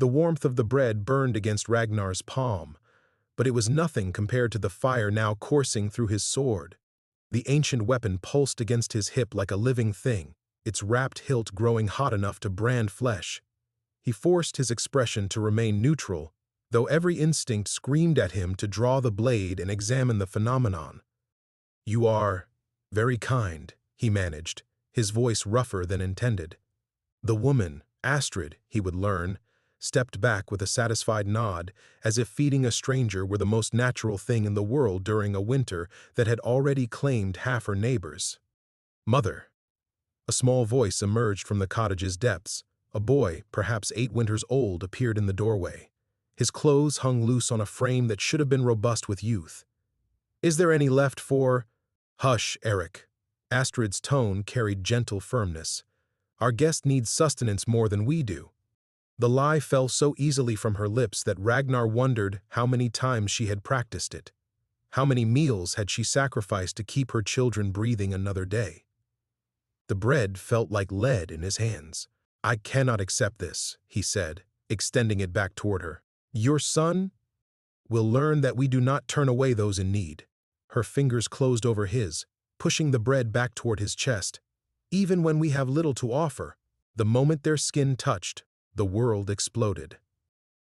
The warmth of the bread burned against Ragnar's palm, but it was nothing compared to the fire now coursing through his sword. The ancient weapon pulsed against his hip like a living thing, its wrapped hilt growing hot enough to brand flesh. He forced his expression to remain neutral, though every instinct screamed at him to draw the blade and examine the phenomenon. "You are very kind," he managed, his voice rougher than intended. The woman, Astrid, he would learn, stepped back with a satisfied nod, as if feeding a stranger were the most natural thing in the world during a winter that had already claimed half her neighbors. "Mother." A small voice emerged from the cottage's depths. A boy, perhaps 8 winters old, appeared in the doorway. His clothes hung loose on a frame that should have been robust with youth. "Is there any left for—" "Hush, Eric." Astrid's tone carried gentle firmness. "Our guest needs sustenance more than we do." The lie fell so easily from her lips that Ragnar wondered how many times she had practiced it. How many meals had she sacrificed to keep her children breathing another day? The bread felt like lead in his hands. "I cannot accept this," he said, extending it back toward her. "Your son will learn that we do not turn away those in need." Her fingers closed over his, pushing the bread back toward his chest. "Even when we have little to offer." The moment their skin touched, the world exploded.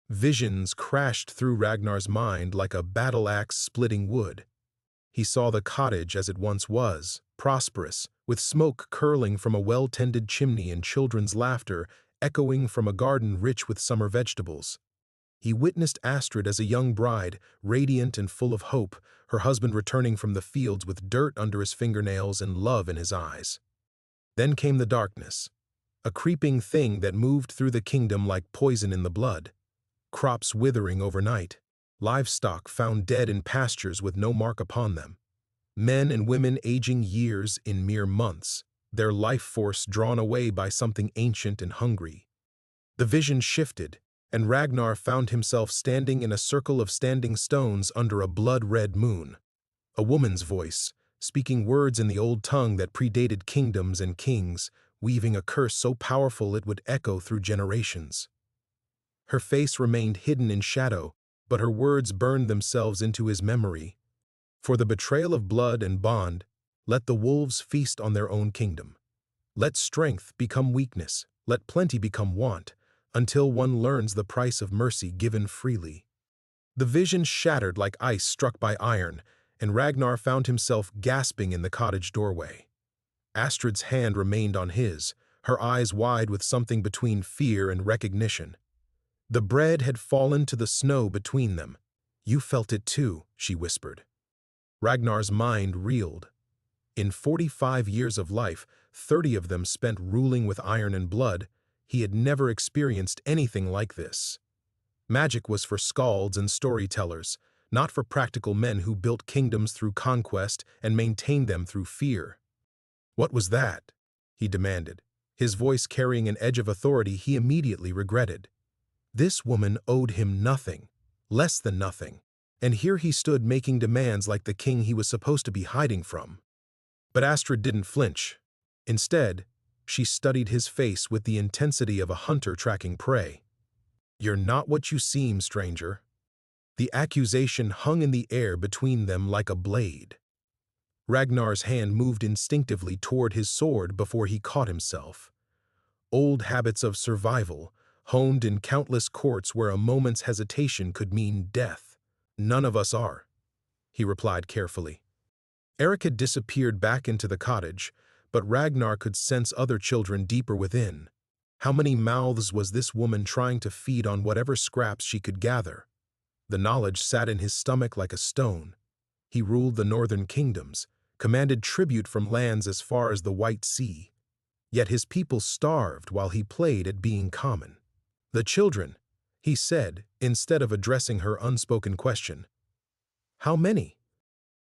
Visions crashed through Ragnar's mind like a battle axe splitting wood. He saw the cottage as it once was, prosperous, with smoke curling from a well-tended chimney and children's laughter echoing from a garden rich with summer vegetables. He witnessed Astrid as a young bride, radiant and full of hope, her husband returning from the fields with dirt under his fingernails and love in his eyes. Then came the darkness, a creeping thing that moved through the kingdom like poison in the blood. Crops withering overnight, livestock found dead in pastures with no mark upon them, men and women aging years in mere months, their life force drawn away by something ancient and hungry. The vision shifted, and Ragnar found himself standing in a circle of standing stones under a blood-red moon. A woman's voice, speaking words in the old tongue that predated kingdoms and kings, weaving a curse so powerful it would echo through generations. Her face remained hidden in shadow, but her words burned themselves into his memory. "For the betrayal of blood and bond, let the wolves feast on their own kingdom. Let strength become weakness, let plenty become want, until one learns the price of mercy given freely." The vision shattered like ice struck by iron, and Ragnar found himself gasping in the cottage doorway. Astrid's hand remained on his, her eyes wide with something between fear and recognition. The bread had fallen to the snow between them. "You felt it too," she whispered. Ragnar's mind reeled. In 45 years of life, 30 of them spent ruling with iron and blood, he had never experienced anything like this. Magic was for skalds and storytellers, not for practical men who built kingdoms through conquest and maintained them through fear. "What was that?" he demanded, his voice carrying an edge of authority he immediately regretted. This woman owed him nothing, less than nothing, and here he stood making demands like the king he was supposed to be hiding from. But Astrid didn't flinch. Instead, she studied his face with the intensity of a hunter tracking prey. "You're not what you seem, stranger." The accusation hung in the air between them like a blade. Ragnar's hand moved instinctively toward his sword before he caught himself. Old habits of survival, honed in countless courts where a moment's hesitation could mean death. "None of us are," he replied carefully. Eric had disappeared back into the cottage, but Ragnar could sense other children deeper within. How many mouths was this woman trying to feed on whatever scraps she could gather? The knowledge sat in his stomach like a stone. He ruled the northern kingdoms, commanded tribute from lands as far as the White Sea. Yet his people starved while he played at being common. "The children," he said, instead of addressing her unspoken question. "How many?"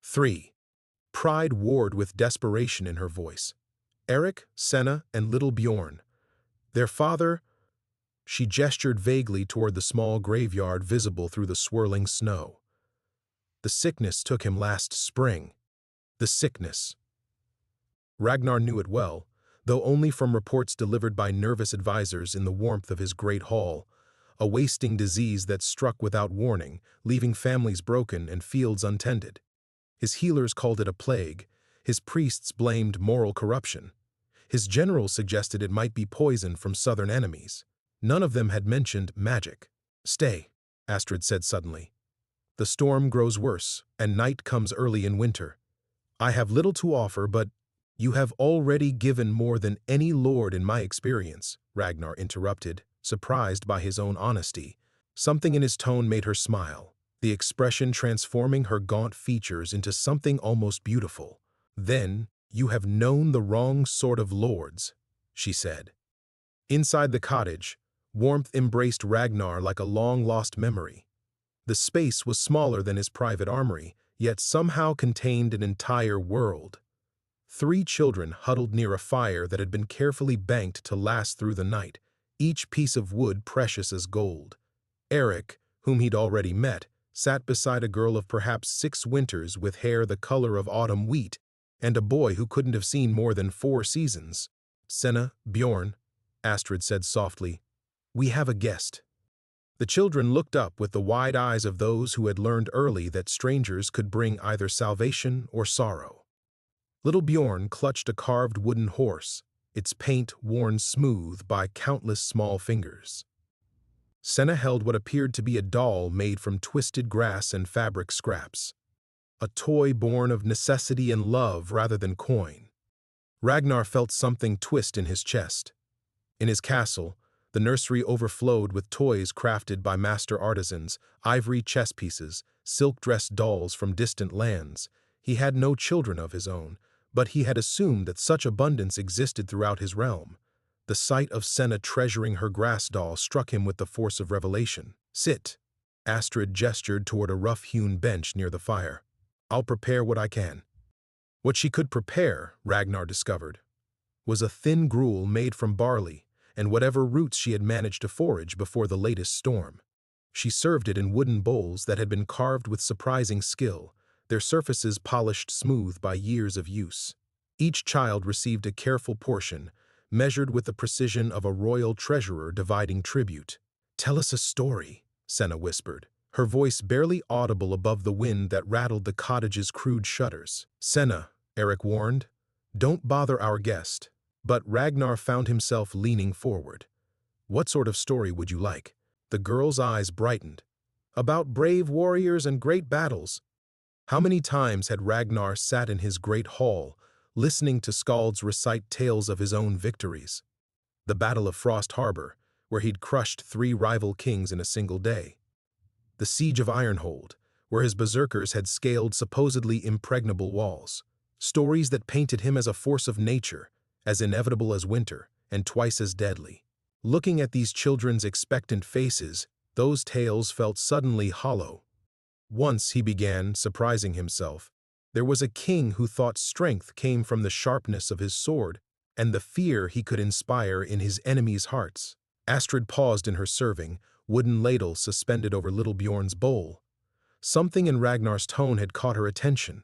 "3. Pride warred with desperation in her voice. "Eric, Senna, and little Bjorn. Their father—" She gestured vaguely toward the small graveyard visible through the swirling snow. "The sickness took him last spring." The sickness. Ragnar knew it well, though only from reports delivered by nervous advisors in the warmth of his great hall. a wasting disease that struck without warning, leaving families broken and fields untended. His healers called it a plague, his priests blamed moral corruption. His generals suggested it might be poison from southern enemies. None of them had mentioned magic. "Stay," Astrid said suddenly. "The storm grows worse, and night comes early in winter. I have little to offer, but—" "You have already given more than any lord in my experience," Ragnar interrupted, surprised by his own honesty. Something in his tone made her smile, the expression transforming her gaunt features into something almost beautiful. "Then, you have known the wrong sort of lords," she said. Inside the cottage, warmth embraced Ragnar like a long-lost memory. The space was smaller than his private armory, yet somehow contained an entire world. 3 children huddled near a fire that had been carefully banked to last through the night, each piece of wood precious as gold. Eric, whom he'd already met, sat beside a girl of perhaps 6 winters with hair the color of autumn wheat, and a boy who couldn't have seen more than 4 seasons. "Senna, Bjorn," Astrid said softly, "we have a guest." The children looked up with the wide eyes of those who had learned early that strangers could bring either salvation or sorrow. Little Bjorn clutched a carved wooden horse, its paint worn smooth by countless small fingers. Senna held what appeared to be a doll made from twisted grass and fabric scraps, a toy born of necessity and love rather than coin. Ragnar felt something twist in his chest. In his castle, the nursery overflowed with toys crafted by master artisans, ivory chess pieces, silk-dressed dolls from distant lands. He had no children of his own, but he had assumed that such abundance existed throughout his realm. The sight of Senna treasuring her grass doll struck him with the force of revelation. "Sit." Astrid gestured toward a rough-hewn bench near the fire. "I'll prepare what I can." What she could prepare, Ragnar discovered, was a thin gruel made from barley and whatever roots she had managed to forage before the latest storm. She served it in wooden bowls that had been carved with surprising skill, their surfaces polished smooth by years of use. Each child received a careful portion, measured with the precision of a royal treasurer dividing tribute. "Tell us a story," Senna whispered, her voice barely audible above the wind that rattled the cottage's crude shutters. "Senna," Eric warned, "don't bother our guest." But Ragnar found himself leaning forward. "What sort of story would you like?" The girl's eyes brightened. "About brave warriors and great battles." How many times had Ragnar sat in his great hall, listening to skalds recite tales of his own victories? The Battle of Frost Harbor, where he'd crushed 3 rival kings in a single day. The Siege of Ironhold, where his berserkers had scaled supposedly impregnable walls. Stories that painted him as a force of nature, as inevitable as winter, and twice as deadly. Looking at these children's expectant faces, those tales felt suddenly hollow. Once, he began, surprising himself, there was a king who thought strength came from the sharpness of his sword and the fear he could inspire in his enemies' hearts. Astrid paused in her serving, wooden ladle suspended over little Bjorn's bowl. Something in Ragnar's tone had caught her attention.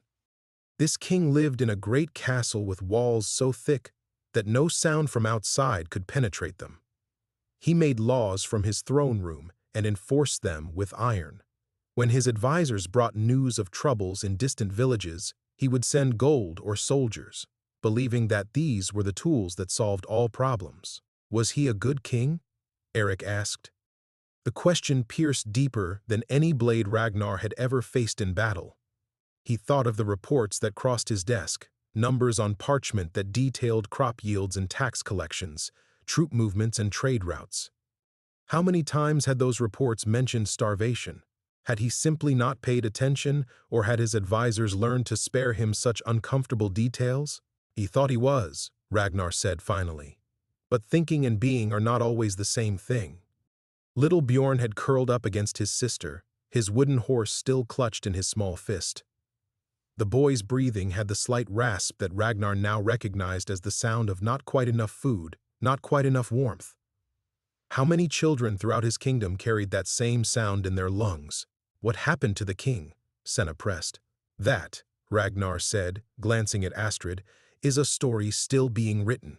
This king lived in a great castle with walls so thick that no sound from outside could penetrate them. He made laws from his throne room and enforced them with iron. When his advisors brought news of troubles in distant villages, he would send gold or soldiers, believing that these were the tools that solved all problems. Was he a good king? Eric asked. The question pierced deeper than any blade Ragnar had ever faced in battle. He thought of the reports that crossed his desk, numbers on parchment that detailed crop yields and tax collections, troop movements and trade routes. How many times had those reports mentioned starvation? Had he simply not paid attention, or had his advisors learned to spare him such uncomfortable details? He thought he was, Ragnar said finally. But thinking and being are not always the same thing. Little Bjorn had curled up against his sister, his wooden horse still clutched in his small fist. The boy's breathing had the slight rasp that Ragnar now recognized as the sound of not quite enough food, not quite enough warmth. How many children throughout his kingdom carried that same sound in their lungs? What happened to the king? Senna pressed. That, Ragnar said, glancing at Astrid, is a story still being written.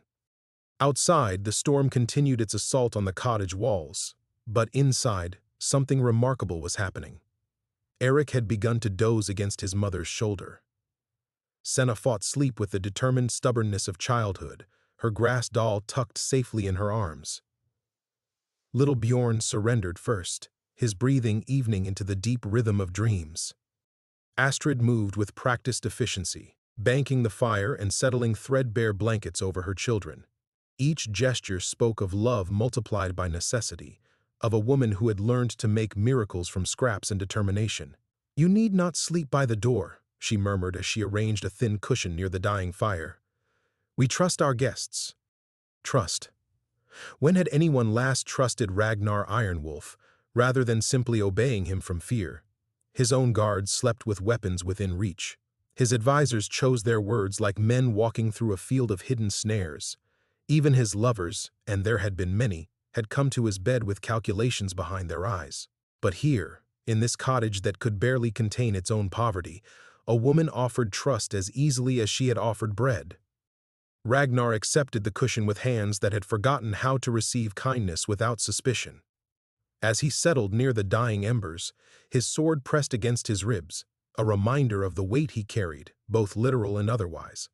Outside, the storm continued its assault on the cottage walls. But inside, something remarkable was happening. Eric had begun to doze against his mother's shoulder. Senna fought sleep with the determined stubbornness of childhood, her grass doll tucked safely in her arms. Little Bjorn surrendered first, his breathing evening into the deep rhythm of dreams. Astrid moved with practiced efficiency, banking the fire and settling threadbare blankets over her children. Each gesture spoke of love multiplied by necessity, of a woman who had learned to make miracles from scraps and determination. "You need not sleep by the door," she murmured as she arranged a thin cushion near the dying fire. "We trust our guests." Trust. When had anyone last trusted Ragnar Ironwolf, rather than simply obeying him from fear? His own guards slept with weapons within reach. His advisors chose their words like men walking through a field of hidden snares. Even his lovers, and there had been many, had come to his bed with calculations behind their eyes. But here, in this cottage that could barely contain its own poverty, a woman offered trust as easily as she had offered bread. Ragnar accepted the cushion with hands that had forgotten how to receive kindness without suspicion. As he settled near the dying embers, his sword pressed against his ribs, a reminder of the weight he carried, both literal and otherwise.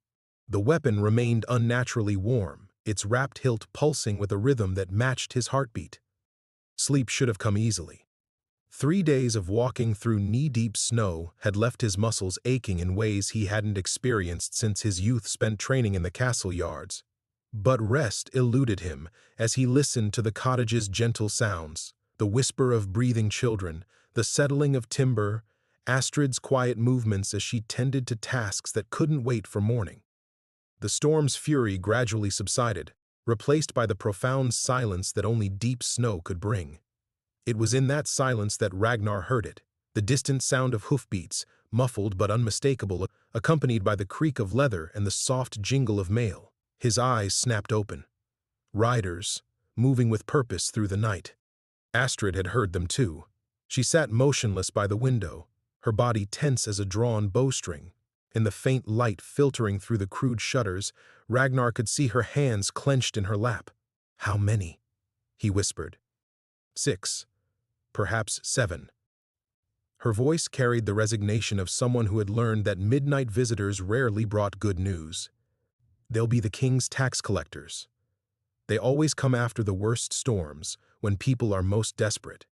The weapon remained unnaturally warm, its wrapped hilt pulsing with a rhythm that matched his heartbeat. Sleep should have come easily. 3 days of walking through knee-deep snow had left his muscles aching in ways he hadn't experienced since his youth spent training in the castle yards. But rest eluded him as he listened to the cottage's gentle sounds, the whisper of breathing children, the settling of timber, Astrid's quiet movements as she tended to tasks that couldn't wait for morning. The storm's fury gradually subsided, replaced by the profound silence that only deep snow could bring. It was in that silence that Ragnar heard it, the distant sound of hoofbeats, muffled but unmistakable, accompanied by the creak of leather and the soft jingle of mail. His eyes snapped open. Riders, moving with purpose through the night. Astrid had heard them too. She sat motionless by the window, her body tense as a drawn bowstring. In the faint light filtering through the crude shutters, Ragnar could see her hands clenched in her lap. "How many?" he whispered. 6. Perhaps 7. Her voice carried the resignation of someone who had learned that midnight visitors rarely brought good news. "They'll be the king's tax collectors. They always come after the worst storms, when people are most desperate."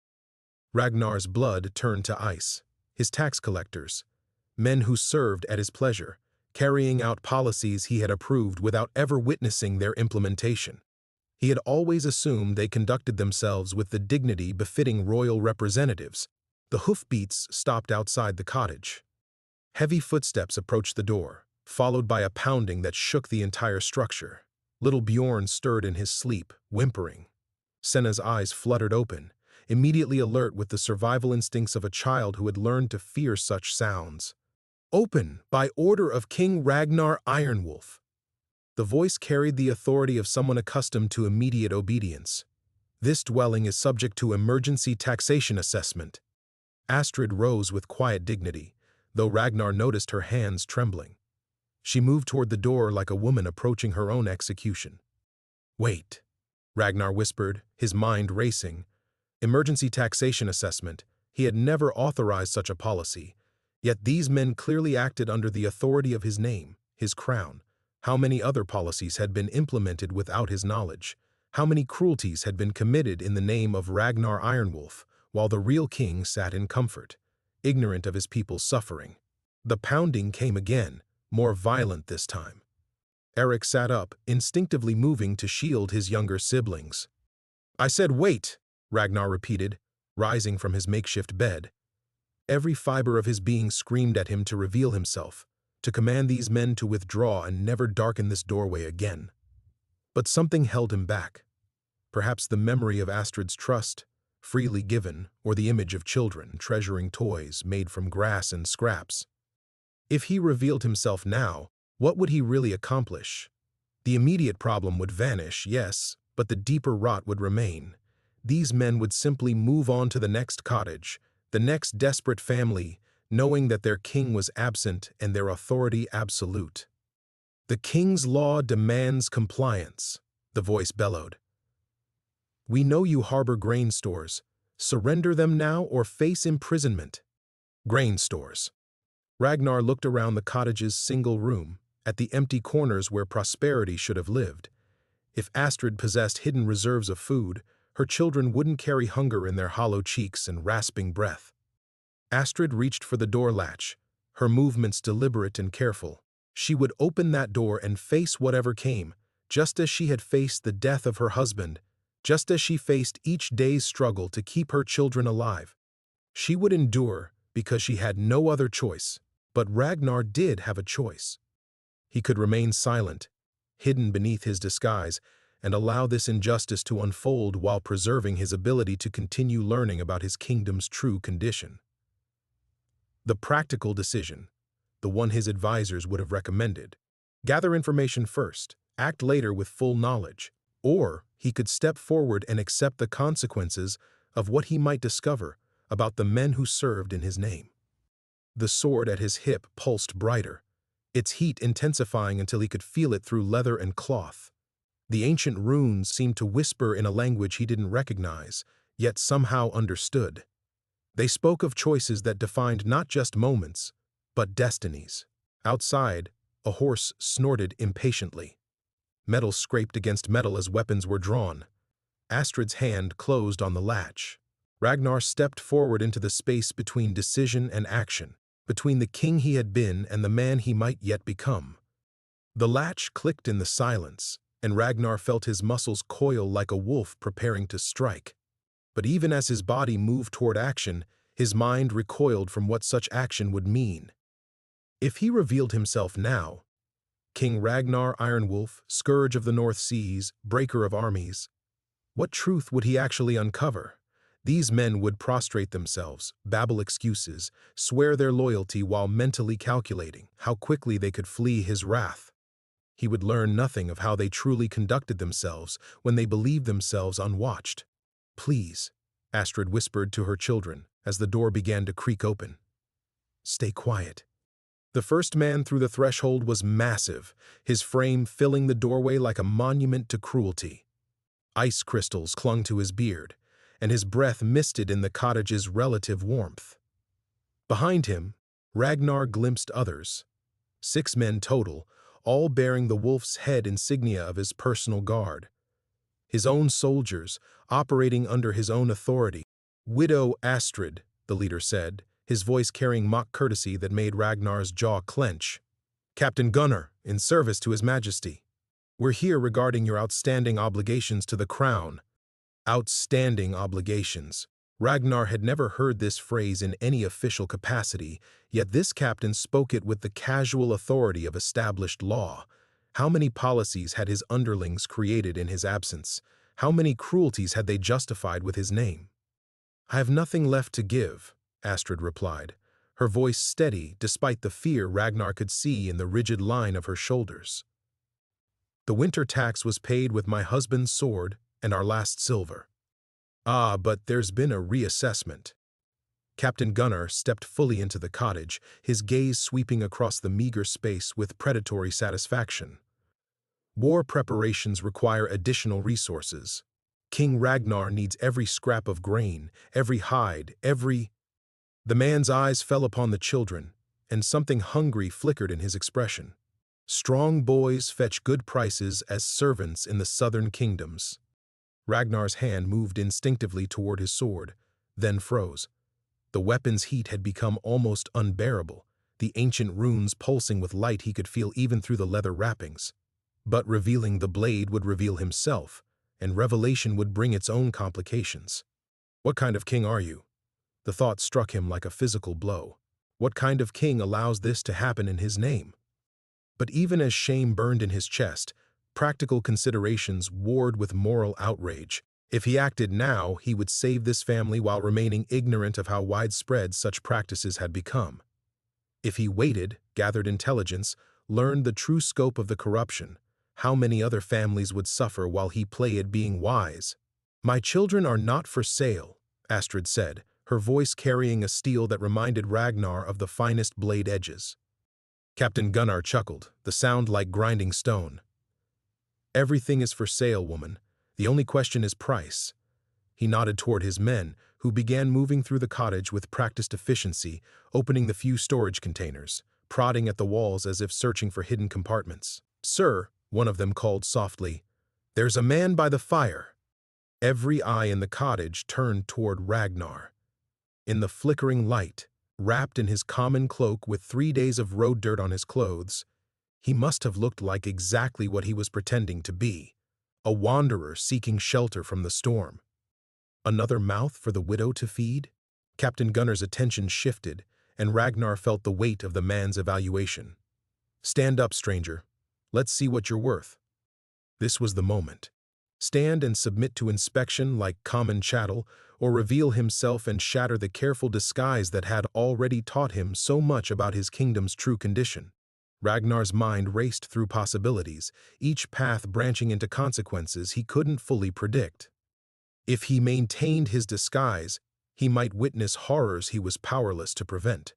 Ragnar's blood turned to ice. His tax collectors, men who served at his pleasure, carrying out policies he had approved without ever witnessing their implementation. He had always assumed they conducted themselves with the dignity befitting royal representatives. The hoofbeats stopped outside the cottage. Heavy footsteps approached the door, followed by a pounding that shook the entire structure. Little Bjorn stirred in his sleep, whimpering. Senna's eyes fluttered open, immediately alert with the survival instincts of a child who had learned to fear such sounds. "Open, by order of King Ragnar Ironwolf." The voice carried the authority of someone accustomed to immediate obedience. "This dwelling is subject to emergency taxation assessment." Astrid rose with quiet dignity, though Ragnar noticed her hands trembling. She moved toward the door like a woman approaching her own execution. "Wait," Ragnar whispered, his mind racing. Emergency taxation assessment. He had never authorized such a policy. Yet these men clearly acted under the authority of his name, his crown. How many other policies had been implemented without his knowledge? How many cruelties had been committed in the name of Ragnar Ironwolf, while the real king sat in comfort, ignorant of his people's suffering? The pounding came again, more violent this time. Eric sat up, instinctively moving to shield his younger siblings. "I said wait," Ragnar repeated, rising from his makeshift bed. Every fiber of his being screamed at him to reveal himself, to command these men to withdraw and never darken this doorway again. But something held him back. Perhaps the memory of Astrid's trust, freely given, or the image of children treasuring toys made from grass and scraps. If he revealed himself now, what would he really accomplish? The immediate problem would vanish, yes, but the deeper rot would remain. These men would simply move on to the next cottage, the next desperate family, knowing that their king was absent and their authority absolute. "The king's law demands compliance," the voice bellowed. We know you harbor grain stores. Surrender them now or face imprisonment. Grain stores. Ragnar looked around the cottage's single room, at the empty corners where prosperity should have lived. If Astrid possessed hidden reserves of food, her children wouldn't carry hunger in their hollow cheeks and rasping breath. Astrid reached for the door latch, her movements deliberate and careful. She would open that door and face whatever came, just as she had faced the death of her husband, just as she faced each day's struggle to keep her children alive. She would endure because she had no other choice, but Ragnar did have a choice. He could remain silent, hidden beneath his disguise, and allow this injustice to unfold while preserving his ability to continue learning about his kingdom's true condition. The practical decision, the one his advisors would have recommended. Gather information first, act later with full knowledge, or he could step forward and accept the consequences of what he might discover about the men who served in his name. The sword at his hip pulsed brighter, its heat intensifying until he could feel it through leather and cloth. The ancient runes seemed to whisper in a language he didn't recognize, yet somehow understood. They spoke of choices that defined not just moments, but destinies. Outside, a horse snorted impatiently. Metal scraped against metal as weapons were drawn. Astrid's hand closed on the latch. Ragnar stepped forward into the space between decision and action, between the king he had been and the man he might yet become. The latch clicked in the silence, and Ragnar felt his muscles coil like a wolf preparing to strike. But even as his body moved toward action, his mind recoiled from what such action would mean. If he revealed himself now, King Ragnar Ironwolf, Scourge of the North Seas, Breaker of Armies, what truth would he actually uncover? These men would prostrate themselves, babble excuses, swear their loyalty while mentally calculating how quickly they could flee his wrath. He would learn nothing of how they truly conducted themselves when they believed themselves unwatched. "Please," Astrid whispered to her children as the door began to creak open. "Stay quiet." The first man through the threshold was massive, his frame filling the doorway like a monument to cruelty. Ice crystals clung to his beard, and his breath misted in the cottage's relative warmth. Behind him, Ragnar glimpsed others. 6 men total, all bearing the wolf's head insignia of his personal guard. His own soldiers, operating under his own authority. "Widow Astrid," the leader said, his voice carrying mock courtesy that made Ragnar's jaw clench. "Captain Gunnar, in service to His Majesty. We're here regarding your outstanding obligations to the crown." Outstanding obligations. Ragnar had never heard this phrase in any official capacity, yet this captain spoke it with the casual authority of established law. How many policies had his underlings created in his absence? How many cruelties had they justified with his name? "I have nothing left to give," Astrid replied, her voice steady despite the fear Ragnar could see in the rigid line of her shoulders. "The winter tax was paid with my husband's sword and our last silver." "Ah, but there's been a reassessment." Captain Gunnar stepped fully into the cottage, his gaze sweeping across the meager space with predatory satisfaction. "War preparations require additional resources. King Ragnar needs every scrap of grain, every hide, every—" The man's eyes fell upon the children, and something hungry flickered in his expression. Strong boys fetch good prices as servants in the southern kingdoms. Ragnar's hand moved instinctively toward his sword, then froze. The weapon's heat had become almost unbearable, the ancient runes pulsing with light he could feel even through the leather wrappings. But revealing the blade would reveal himself, and revelation would bring its own complications. "What kind of king are you?" The thought struck him like a physical blow. What kind of king allows this to happen in his name? But even as shame burned in his chest, practical considerations warred with moral outrage. If he acted now, he would save this family while remaining ignorant of how widespread such practices had become. If he waited, gathered intelligence, learned the true scope of the corruption, how many other families would suffer while he played being wise? "My children are not for sale," Astrid said, her voice carrying a steel that reminded Ragnar of the finest blade edges. Captain Gunnar chuckled, the sound like grinding stone. "Everything is for sale, woman. The only question is price. He nodded toward his men, who began moving through the cottage with practiced efficiency, opening the few storage containers, prodding at the walls as if searching for hidden compartments. "Sir," one of them called softly, "there's a man by the fire." Every eye in the cottage turned toward Ragnar. In the flickering light, wrapped in his common cloak with 3 days of road dirt on his clothes, he must have looked like exactly what he was pretending to be, a wanderer seeking shelter from the storm. Another mouth for the widow to feed? Captain Gunnar's attention shifted, and Ragnar felt the weight of the man's evaluation. "Stand up, stranger. Let's see what you're worth." This was the moment. Stand and submit to inspection like common chattel, or reveal himself and shatter the careful disguise that had already taught him so much about his kingdom's true condition. Ragnar's mind raced through possibilities, each path branching into consequences he couldn't fully predict. If he maintained his disguise, he might witness horrors he was powerless to prevent.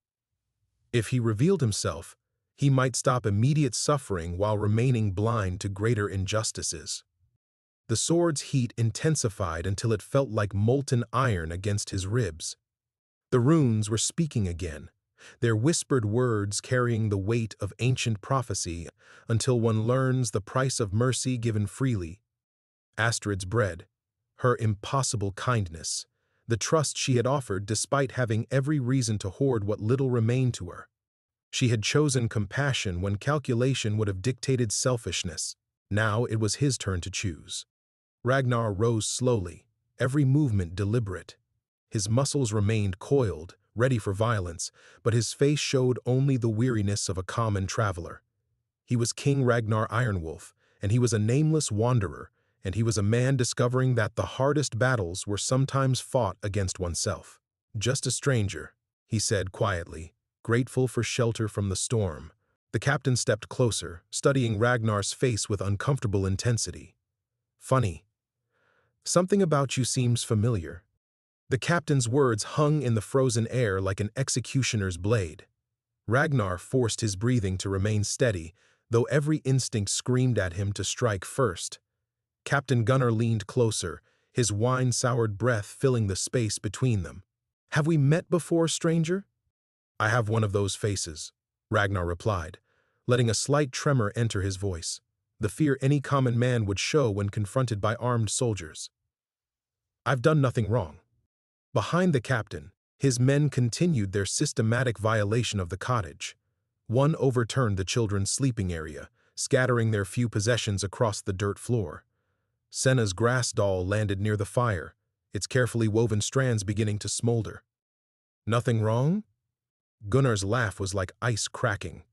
If he revealed himself, he might stop immediate suffering while remaining blind to greater injustices. The sword's heat intensified until it felt like molten iron against his ribs. The runes were speaking again, their whispered words carrying the weight of ancient prophecy until one learns the price of mercy given freely. Astrid's bread, her impossible kindness, the trust she had offered despite having every reason to hoard what little remained to her. She had chosen compassion when calculation would have dictated selfishness. Now it was his turn to choose. Ragnar rose slowly, every movement deliberate. His muscles remained coiled, ready for violence, but his face showed only the weariness of a common traveler. He was King Ragnar Ironwolf, and he was a nameless wanderer, and he was a man discovering that the hardest battles were sometimes fought against oneself. "Just a stranger," he said quietly, grateful for shelter from the storm. The captain stepped closer, studying Ragnar's face with uncomfortable intensity. "Funny. Something about you seems familiar." The captain's words hung in the frozen air like an executioner's blade. Ragnar forced his breathing to remain steady, though every instinct screamed at him to strike first. Captain Gunnar leaned closer, his wine-soured breath filling the space between them. "Have we met before, stranger?" "I have one of those faces," Ragnar replied, letting a slight tremor enter his voice, the fear any common man would show when confronted by armed soldiers. "I've done nothing wrong." Behind the captain, his men continued their systematic violation of the cottage. One overturned the children's sleeping area, scattering their few possessions across the dirt floor. Senna's grass doll landed near the fire, its carefully woven strands beginning to smolder. "Nothing wrong?" Gunnar's laugh was like ice cracking.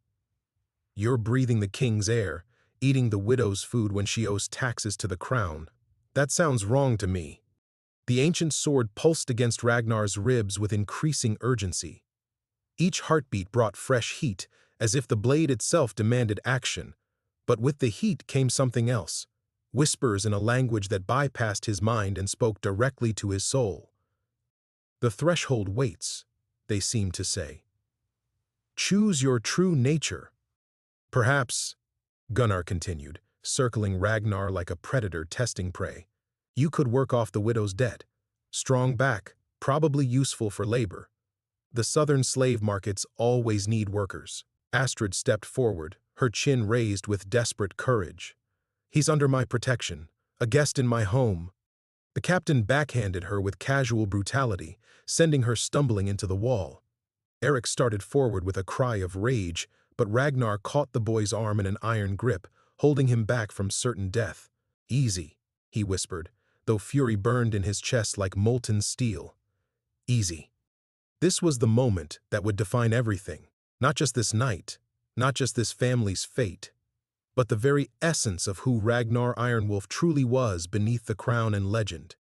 "You're breathing the king's air, eating the widow's food when she owes taxes to the crown. That sounds wrong to me." The ancient sword pulsed against Ragnar's ribs with increasing urgency. Each heartbeat brought fresh heat, as if the blade itself demanded action. But with the heat came something else, whispers in a language that bypassed his mind and spoke directly to his soul. "The threshold waits," they seemed to say. "Choose your true nature." "Perhaps," Gunnar continued, circling Ragnar like a predator testing prey, "you could work off the widow's debt. Strong back, probably useful for labor. The southern slave markets always need workers." Astrid stepped forward, her chin raised with desperate courage. "He's under my protection, a guest in my home." The captain backhanded her with casual brutality, sending her stumbling into the wall. Eric started forward with a cry of rage, but Ragnar caught the boy's arm in an iron grip, holding him back from certain death. "Easy," he whispered, though fury burned in his chest like molten steel. "Easy." This was the moment that would define everything. Not just this night, not just this family's fate, but the very essence of who Ragnar Ironwolf truly was beneath the crown and legend.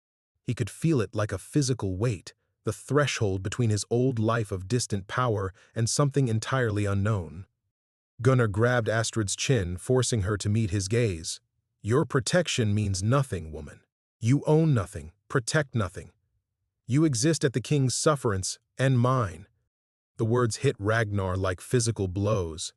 He could feel it like a physical weight, the threshold between his old life of distant power and something entirely unknown. Gunnar grabbed Astrid's chin, forcing her to meet his gaze. "Your protection means nothing, woman. You own nothing, protect nothing. You exist at the king's sufferance and mine." The words hit Ragnar like physical blows.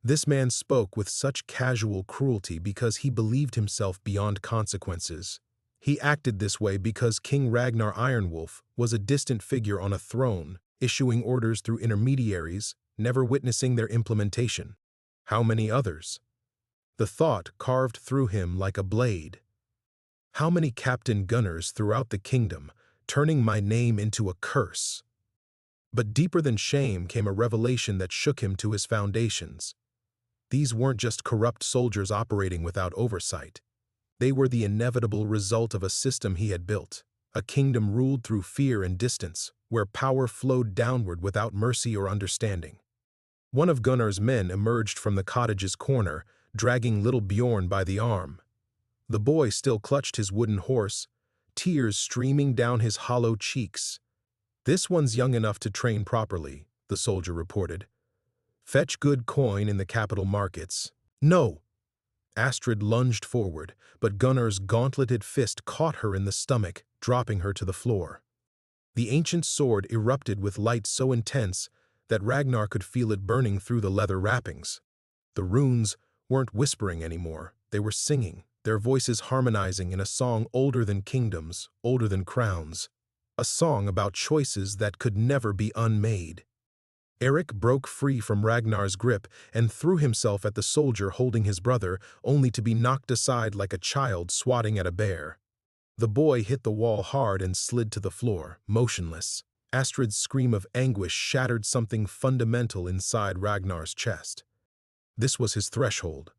This man spoke with such casual cruelty because he believed himself beyond consequences. He acted this way because King Ragnar Ironwolf was a distant figure on a throne, issuing orders through intermediaries, never witnessing their implementation. How many others? The thought carved through him like a blade. How many captain gunners throughout the kingdom, turning my name into a curse? But deeper than shame came a revelation that shook him to his foundations. These weren't just corrupt soldiers operating without oversight. They were the inevitable result of a system he had built, a kingdom ruled through fear and distance, where power flowed downward without mercy or understanding. One of Gunnar's men emerged from the cottage's corner, dragging little Bjorn by the arm. The boy still clutched his wooden horse, tears streaming down his hollow cheeks. "This one's young enough to train properly," the soldier reported. "Fetch good coin in the capital markets." "No!" Astrid lunged forward, but Gunnar's gauntleted fist caught her in the stomach, dropping her to the floor. The ancient sword erupted with light so intense that Ragnar could feel it burning through the leather wrappings. The runes weren't whispering anymore, they were singing, their voices harmonizing in a song older than kingdoms, older than crowns. A song about choices that could never be unmade. Eric broke free from Ragnar's grip and threw himself at the soldier holding his brother, only to be knocked aside like a child swatting at a bear. The boy hit the wall hard and slid to the floor, motionless. Astrid's scream of anguish shattered something fundamental inside Ragnar's chest. This was his threshold.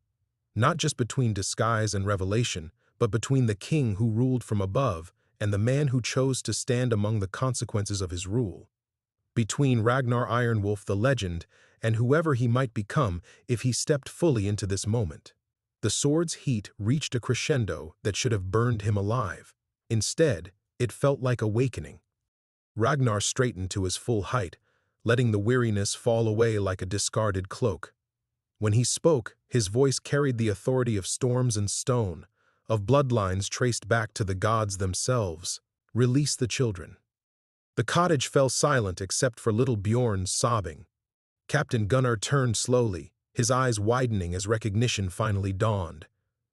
Not just between disguise and revelation, but between the king who ruled from above and the man who chose to stand among the consequences of his rule. Between Ragnar Ironwolf the legend and whoever he might become if he stepped fully into this moment. The sword's heat reached a crescendo that should have burned him alive. Instead, it felt like awakening. Ragnar straightened to his full height, letting the weariness fall away like a discarded cloak. When he spoke, his voice carried the authority of storms and stone, of bloodlines traced back to the gods themselves. "Release the children." The cottage fell silent except for little Bjorn's sobbing. Captain Gunnar turned slowly, his eyes widening as recognition finally dawned.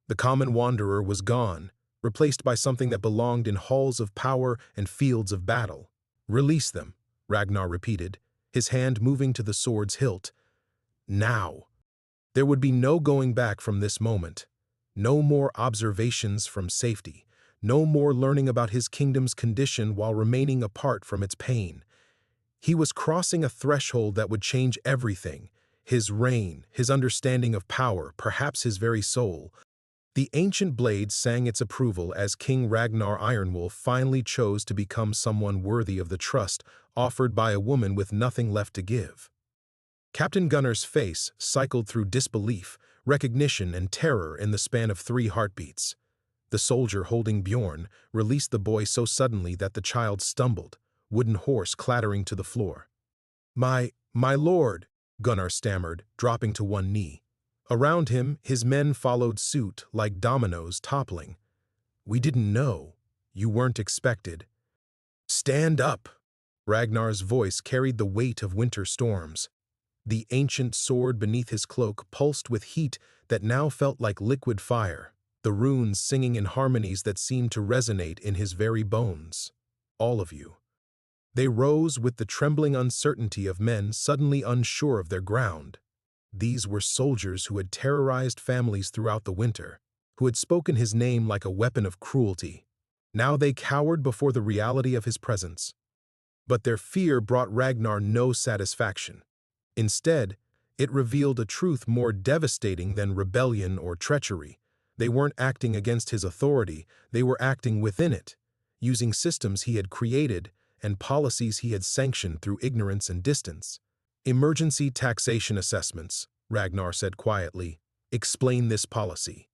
The common wanderer was gone, replaced by something that belonged in halls of power and fields of battle. "Release them," Ragnar repeated, his hand moving to the sword's hilt. Now. There would be no going back from this moment. No more observations from safety. No more learning about his kingdom's condition while remaining apart from its pain. He was crossing a threshold that would change everything. His reign, his understanding of power, perhaps his very soul. The ancient blade sang its approval as King Ragnar Ironwolf finally chose to become someone worthy of the trust offered by a woman with nothing left to give. Captain Gunnar's face cycled through disbelief, recognition, and terror in the span of 3 heartbeats. The soldier holding Bjorn released the boy so suddenly that the child stumbled, wooden horse clattering to the floor. My lord," Gunnar stammered, dropping to one knee. Around him, his men followed suit like dominoes toppling. "We didn't know. You weren't expected." "Stand up!" Ragnar's voice carried the weight of winter storms. The ancient sword beneath his cloak pulsed with heat that now felt like liquid fire, the runes singing in harmonies that seemed to resonate in his very bones. "All of you." They rose with the trembling uncertainty of men suddenly unsure of their ground. These were soldiers who had terrorized families throughout the winter, who had spoken his name like a weapon of cruelty. Now they cowered before the reality of his presence. But their fear brought Ragnar no satisfaction. Instead, it revealed a truth more devastating than rebellion or treachery. They weren't acting against his authority, they were acting within it, using systems he had created and policies he had sanctioned through ignorance and distance. "Emergency taxation assessments," Ragnar said quietly. "Explain this policy."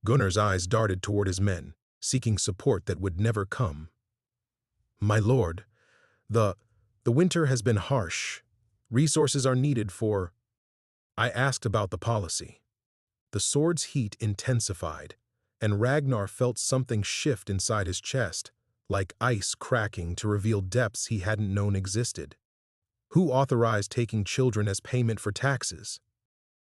Gunnar's eyes darted toward his men, seeking support that would never come. "My lord, the winter has been harsh. Resources are needed for—" I asked about the policy. The sword's heat intensified, and Ragnar felt something shift inside his chest, like ice cracking to reveal depths he hadn't known existed. Who authorized taking children as payment for taxes?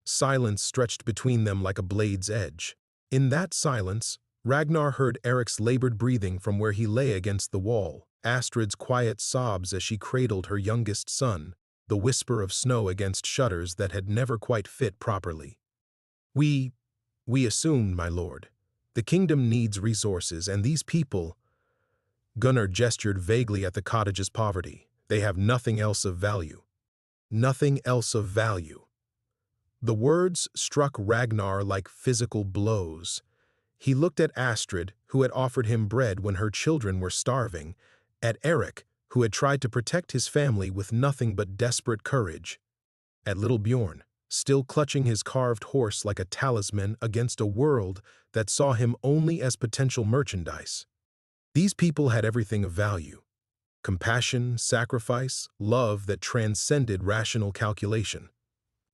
Silence stretched between them like a blade's edge. In that silence, Ragnar heard Eric's labored breathing from where he lay against the wall, Astrid's quiet sobs as she cradled her youngest son, the whisper of snow against shutters that had never quite fit properly. We assumed, my lord. The kingdom needs resources, and these people— Gunnar gestured vaguely at the cottage's poverty. They have nothing else of value. Nothing else of value. The words struck Ragnar like physical blows. He looked at Astrid, who had offered him bread when her children were starving, at Eric, who had tried to protect his family with nothing but desperate courage, at little Bjorn, still clutching his carved horse like a talisman against a world that saw him only as potential merchandise. These people had everything of value: compassion, sacrifice, love that transcended rational calculation.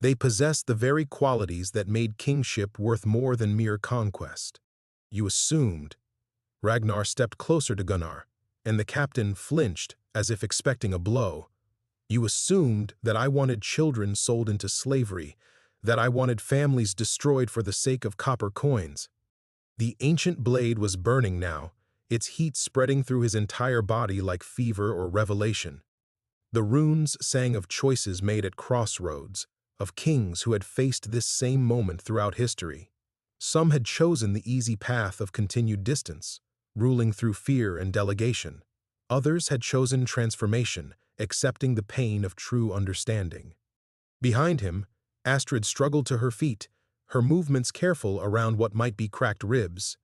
They possessed the very qualities that made kingship worth more than mere conquest. You assumed. Ragnar stepped closer to Gunnar, and the captain flinched as if expecting a blow. You assumed that I wanted children sold into slavery, that I wanted families destroyed for the sake of copper coins. The ancient blade was burning now, its heat spreading through his entire body like fever or revelation. The runes sang of choices made at crossroads, of kings who had faced this same moment throughout history. Some had chosen the easy path of continued distance, ruling through fear and delegation. Others had chosen transformation, accepting the pain of true understanding. Behind him, Astrid struggled to her feet, her movements careful around what might be cracked ribs.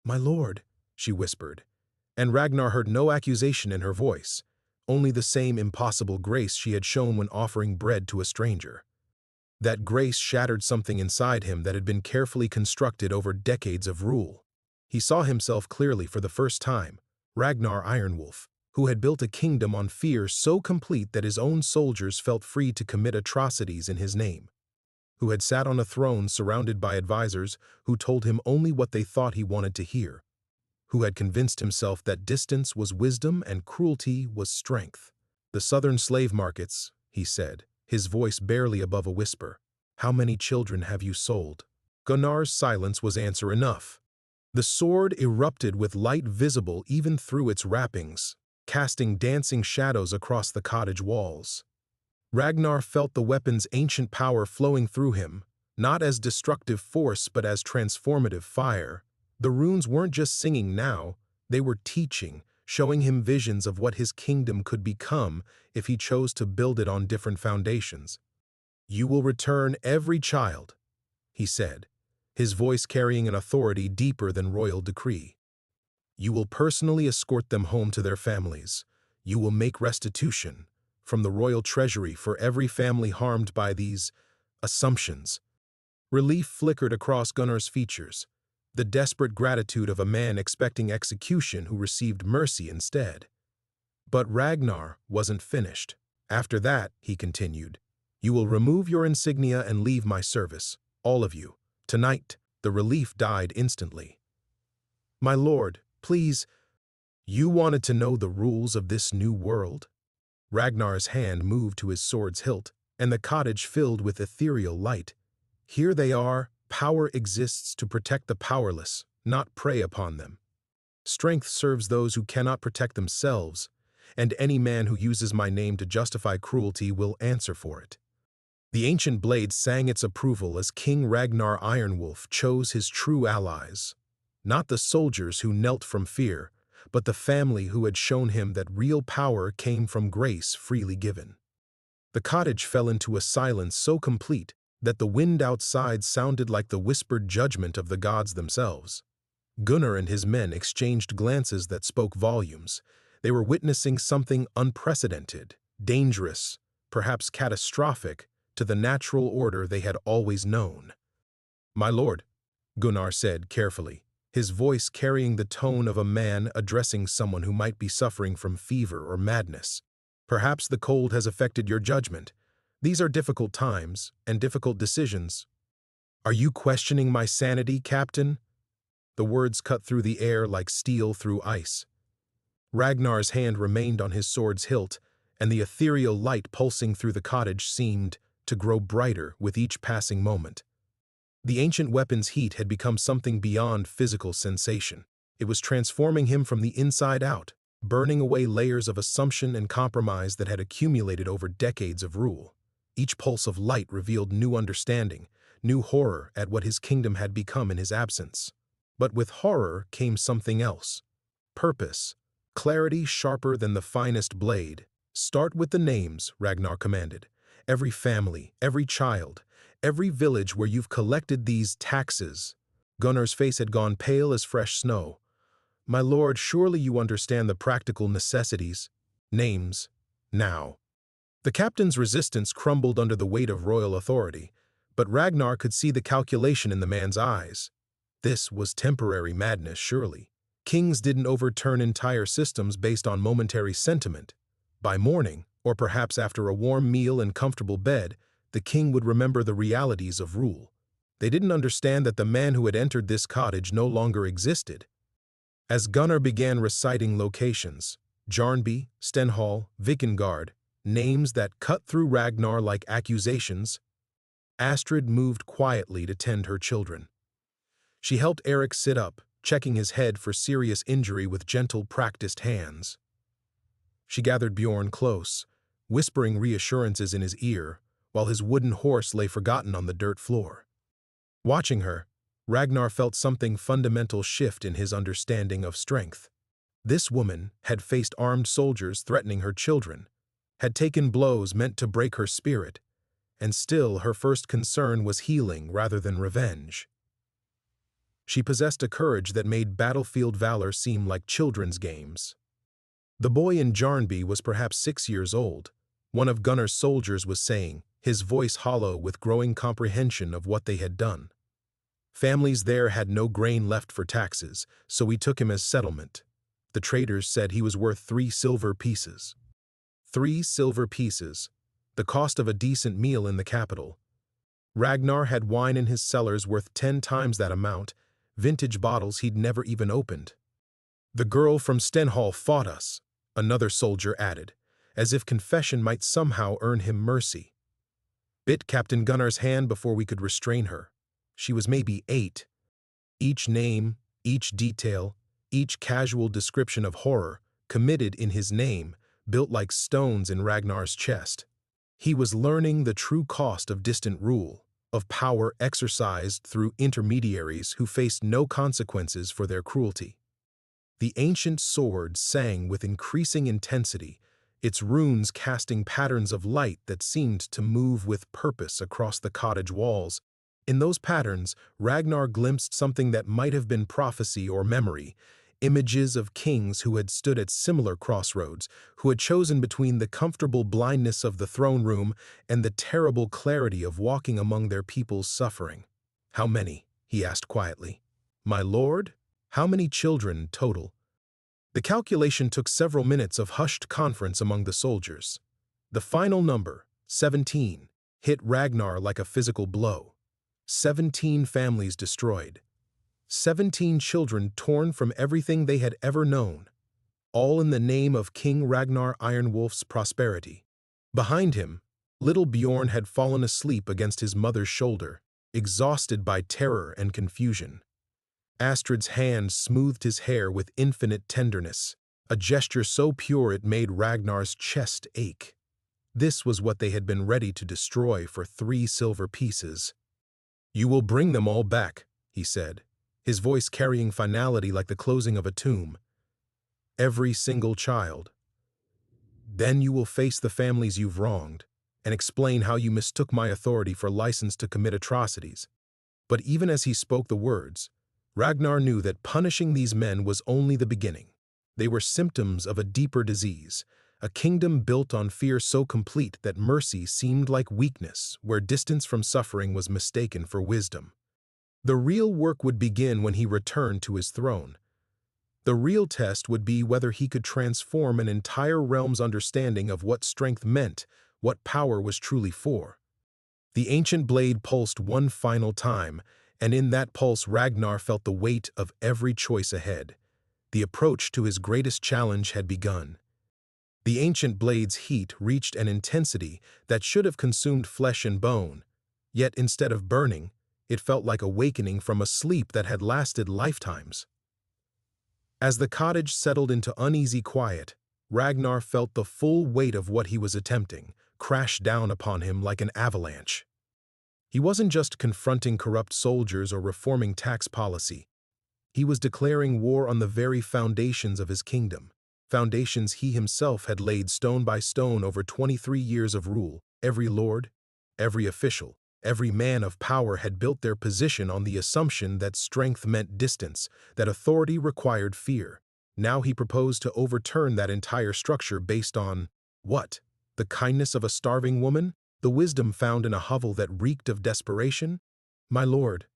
"My lord," she whispered, and Ragnar heard no accusation in her voice, only the same impossible grace she had shown when offering bread to a stranger. That grace shattered something inside him that had been carefully constructed over decades of rule. He saw himself clearly for the first time, Ragnar Ironwolf, who had built a kingdom on fear so complete that his own soldiers felt free to commit atrocities in his name, who had sat on a throne surrounded by advisors who told him only what they thought he wanted to hear, who had convinced himself that distance was wisdom and cruelty was strength. "The southern slave markets," he said, his voice barely above a whisper. "How many children have you sold?" Gunnar's silence was answer enough. The sword erupted with light visible even through its wrappings, casting dancing shadows across the cottage walls. Ragnar felt the weapon's ancient power flowing through him, not as destructive force but as transformative fire. The runes weren't just singing now, they were teaching, showing him visions of what his kingdom could become if he chose to build it on different foundations. "You will return every child," he said, his voice carrying an authority deeper than royal decree. "You will personally escort them home to their families. You will make restitution from the royal treasury for every family harmed by these assumptions." Relief flickered across Gunnar's features, the desperate gratitude of a man expecting execution who received mercy instead. But Ragnar wasn't finished. "After that," he continued, "you will remove your insignia and leave my service, all of you. Tonight." The relief died instantly. "My lord, please, you wanted to know the rules of this new world?" Ragnar's hand moved to his sword's hilt, and the cottage filled with ethereal light. "Here they are. Power exists to protect the powerless, not prey upon them. Strength serves those who cannot protect themselves, and any man who uses my name to justify cruelty will answer for it." The ancient blade sang its approval as King Ragnar Ironwolf chose his true allies, not the soldiers who knelt from fear, but the family who had shown him that real power came from grace freely given. The cottage fell into a silence so complete that the wind outside sounded like the whispered judgment of the gods themselves. Gunnar and his men exchanged glances that spoke volumes. They were witnessing something unprecedented, dangerous, perhaps catastrophic, to the natural order they had always known. "My lord," Gunnar said carefully, his voice carrying the tone of a man addressing someone who might be suffering from fever or madness. "Perhaps the cold has affected your judgment. These are difficult times and difficult decisions." "Are you questioning my sanity, Captain?" The words cut through the air like steel through ice. Ragnar's hand remained on his sword's hilt, and the ethereal light pulsing through the cottage seemed to grow brighter with each passing moment. The ancient weapon's heat had become something beyond physical sensation. It was transforming him from the inside out, burning away layers of assumption and compromise that had accumulated over decades of rule. Each pulse of light revealed new understanding, new horror at what his kingdom had become in his absence. But with horror came something else. Purpose. Clarity sharper than the finest blade. "Start with the names," Ragnar commanded. "Every family, every child, every village where you've collected these taxes." Gunnar's face had gone pale as fresh snow. "My lord, surely you understand the practical necessities." "Names. Now." The captain's resistance crumbled under the weight of royal authority, but Ragnar could see the calculation in the man's eyes. This was temporary madness, surely. Kings didn't overturn entire systems based on momentary sentiment. By morning, or perhaps after a warm meal and comfortable bed, the king would remember the realities of rule. They didn't understand that the man who had entered this cottage no longer existed. As Gunnar began reciting locations, Jarnby, Stenhall, Vikingard, names that cut through Ragnar like accusations, Astrid moved quietly to tend her children. She helped Eric sit up, checking his head for serious injury with gentle, practiced hands. She gathered Bjorn close, whispering reassurances in his ear, while his wooden horse lay forgotten on the dirt floor. Watching her, Ragnar felt something fundamental shift in his understanding of strength. This woman had faced armed soldiers threatening her children, had taken blows meant to break her spirit, and still her first concern was healing rather than revenge. She possessed a courage that made battlefield valor seem like children's games. The boy in Jarnby was perhaps 6 years old. One of Gunnar's soldiers was saying, his voice hollow with growing comprehension of what they had done. Families there had no grain left for taxes, so we took him as settlement. The traders said he was worth 3 silver pieces. 3 silver pieces, the cost of a decent meal in the capital. Ragnar had wine in his cellars worth 10 times that amount, vintage bottles he'd never even opened. "The girl from Stenhall fought us," another soldier added, as if confession might somehow earn him mercy. "Bit Captain Gunnar's hand before we could restrain her. She was maybe 8. Each name, each detail, each casual description of horror, committed in his name, built like stones in Ragnar's chest. He was learning the true cost of distant rule, of power exercised through intermediaries who faced no consequences for their cruelty. The ancient sword sang with increasing intensity, its runes casting patterns of light that seemed to move with purpose across the cottage walls. In those patterns, Ragnar glimpsed something that might have been prophecy or memory, images of kings who had stood at similar crossroads, who had chosen between the comfortable blindness of the throne room and the terrible clarity of walking among their people's suffering. "How many?" he asked quietly. "My lord? How many children total?" The calculation took several minutes of hushed conference among the soldiers. The final number, 17, hit Ragnar like a physical blow. 17 families destroyed. 17 children torn from everything they had ever known, all in the name of King Ragnar Ironwolf's prosperity. Behind him, little Bjorn had fallen asleep against his mother's shoulder, exhausted by terror and confusion. Astrid's hand smoothed his hair with infinite tenderness, a gesture so pure it made Ragnar's chest ache. This was what they had been ready to destroy for 3 silver pieces. "You will bring them all back," he said, his voice carrying finality like the closing of a tomb. "Every single child. Then you will face the families you've wronged, and explain how you mistook my authority for license to commit atrocities." But even as he spoke the words, Ragnar knew that punishing these men was only the beginning. They were symptoms of a deeper disease, a kingdom built on fear so complete that mercy seemed like weakness, where distance from suffering was mistaken for wisdom. The real work would begin when he returned to his throne. The real test would be whether he could transform an entire realm's understanding of what strength meant, what power was truly for. The ancient blade pulsed one final time, and in that pulse Ragnar felt the weight of every choice ahead. The approach to his greatest challenge had begun. The ancient blade's heat reached an intensity that should have consumed flesh and bone, yet instead of burning, It felt like awakening from a sleep that had lasted lifetimes. As the cottage settled into uneasy quiet, Ragnar felt the full weight of what he was attempting crash down upon him like an avalanche. He wasn't just confronting corrupt soldiers or reforming tax policy. He was declaring war on the very foundations of his kingdom, foundations he himself had laid stone by stone over 23 years of rule. Every lord, every official, every man of power had built their position on the assumption that strength meant distance, that authority required fear. Now he proposed to overturn that entire structure based on, what? The kindness of a starving woman? The wisdom found in a hovel that reeked of desperation? "My lord,"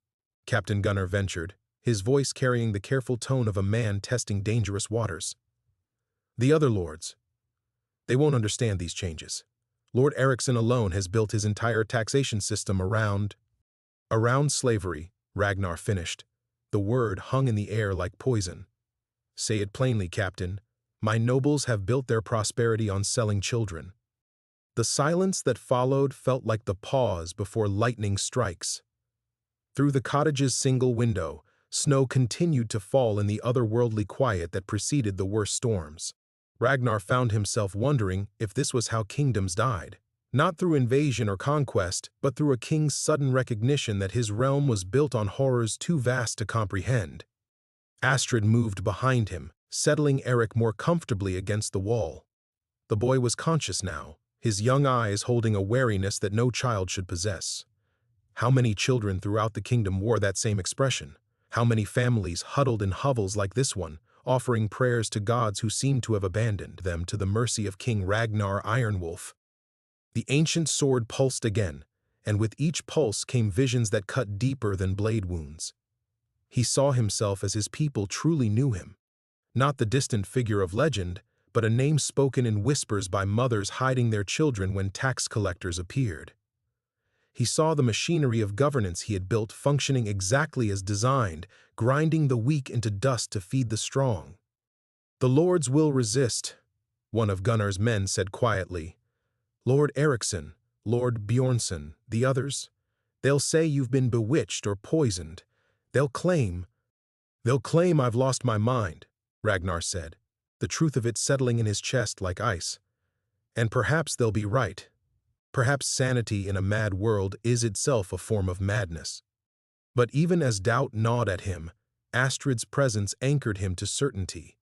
Captain Gunnar ventured, his voice carrying the careful tone of a man testing dangerous waters. "The other lords, they won't understand these changes. Lord Eriksson alone has built his entire taxation system around slavery," Ragnar finished. The word hung in the air like poison. "Say it plainly, Captain. My nobles have built their prosperity on selling children." The silence that followed felt like the pause before lightning strikes. Through the cottage's single window, snow continued to fall in the otherworldly quiet that preceded the worst storms. Ragnar found himself wondering if this was how kingdoms died. Not through invasion or conquest, but through a king's sudden recognition that his realm was built on horrors too vast to comprehend. Astrid moved behind him, settling Eric more comfortably against the wall. The boy was conscious now, his young eyes holding a wariness that no child should possess. How many children throughout the kingdom wore that same expression? How many families huddled in hovels like this one, offering prayers to gods who seemed to have abandoned them to the mercy of King Ragnar Ironwolf? The ancient sword pulsed again, and with each pulse came visions that cut deeper than blade wounds. He saw himself as his people truly knew him. Not the distant figure of legend, but a name spoken in whispers by mothers hiding their children when tax collectors appeared. He saw the machinery of governance he had built functioning exactly as designed, grinding the weak into dust to feed the strong. "The lords will resist," one of Gunnar's men said quietly. "Lord Eriksson, Lord Bjornsson, the others, they'll say you've been bewitched or poisoned. They'll claim I've lost my mind," Ragnar said, the truth of it settling in his chest like ice. "And perhaps they'll be right. Perhaps sanity in a mad world is itself a form of madness." But even as doubt gnawed at him, Astrid's presence anchored him to certainty.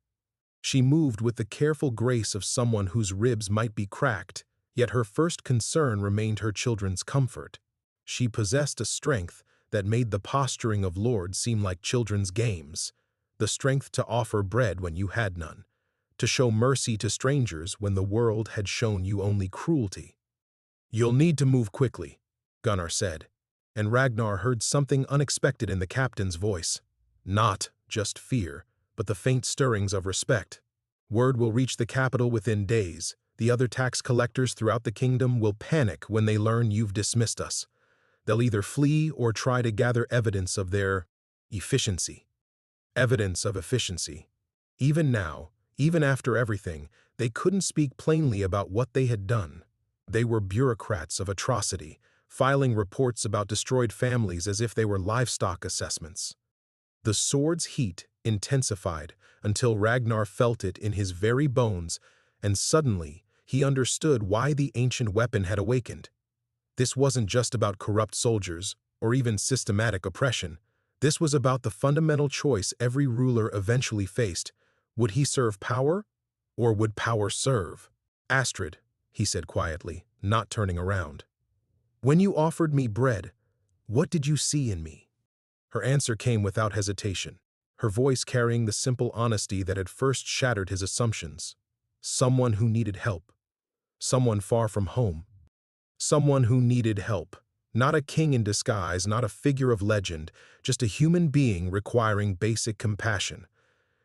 She moved with the careful grace of someone whose ribs might be cracked, yet her first concern remained her children's comfort. She possessed a strength that made the posturing of lords seem like children's games, the strength to offer bread when you had none, to show mercy to strangers when the world had shown you only cruelty. "You'll need to move quickly," Gunnar said, and Ragnar heard something unexpected in the captain's voice. Not just fear, but the faint stirrings of respect. "Word will reach the capital within days. The other tax collectors throughout the kingdom will panic when they learn you've dismissed us. They'll either flee or try to gather evidence of their efficiency." Evidence of efficiency. Even now, even after everything, they couldn't speak plainly about what they had done. They were bureaucrats of atrocity, filing reports about destroyed families as if they were livestock assessments. The sword's heat intensified until Ragnar felt it in his very bones, and suddenly he understood why the ancient weapon had awakened. This wasn't just about corrupt soldiers or even systematic oppression. This was about the fundamental choice every ruler eventually faced. Would he serve power, or would power serve? "Astrid," he said quietly, not turning around. "When you offered me bread, what did you see in me?" Her answer came without hesitation, her voice carrying the simple honesty that had first shattered his assumptions. Someone who needed help. Someone far from home. Someone who needed help. Not a king in disguise, not a figure of legend, just a human being requiring basic compassion.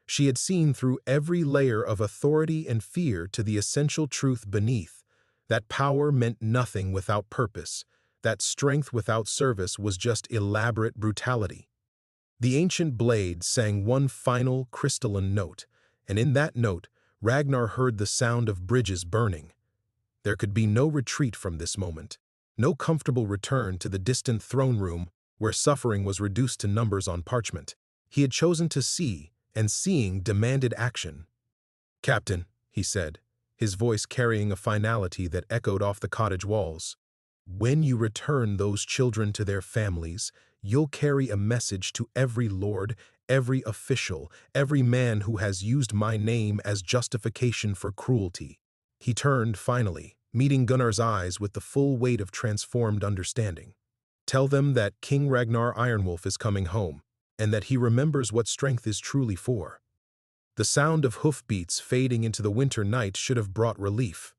She had seen through every layer of authority and fear to the essential truth beneath, that power meant nothing without purpose, that strength without service was just elaborate brutality. The ancient blade sang one final crystalline note, and in that note, Ragnar heard the sound of bridges burning. There could be no retreat from this moment, no comfortable return to the distant throne room where suffering was reduced to numbers on parchment. He had chosen to see, and seeing demanded action. "Captain," he said, his voice carrying a finality that echoed off the cottage walls, "when you return those children to their families, you'll carry a message to every lord, every official, every man who has used my name as justification for cruelty." He turned, finally, meeting Gunnar's eyes with the full weight of transformed understanding. "Tell them that King Ragnar Ironwolf is coming home, and that he remembers what strength is truly for." The sound of hoofbeats fading into the winter night should have brought relief.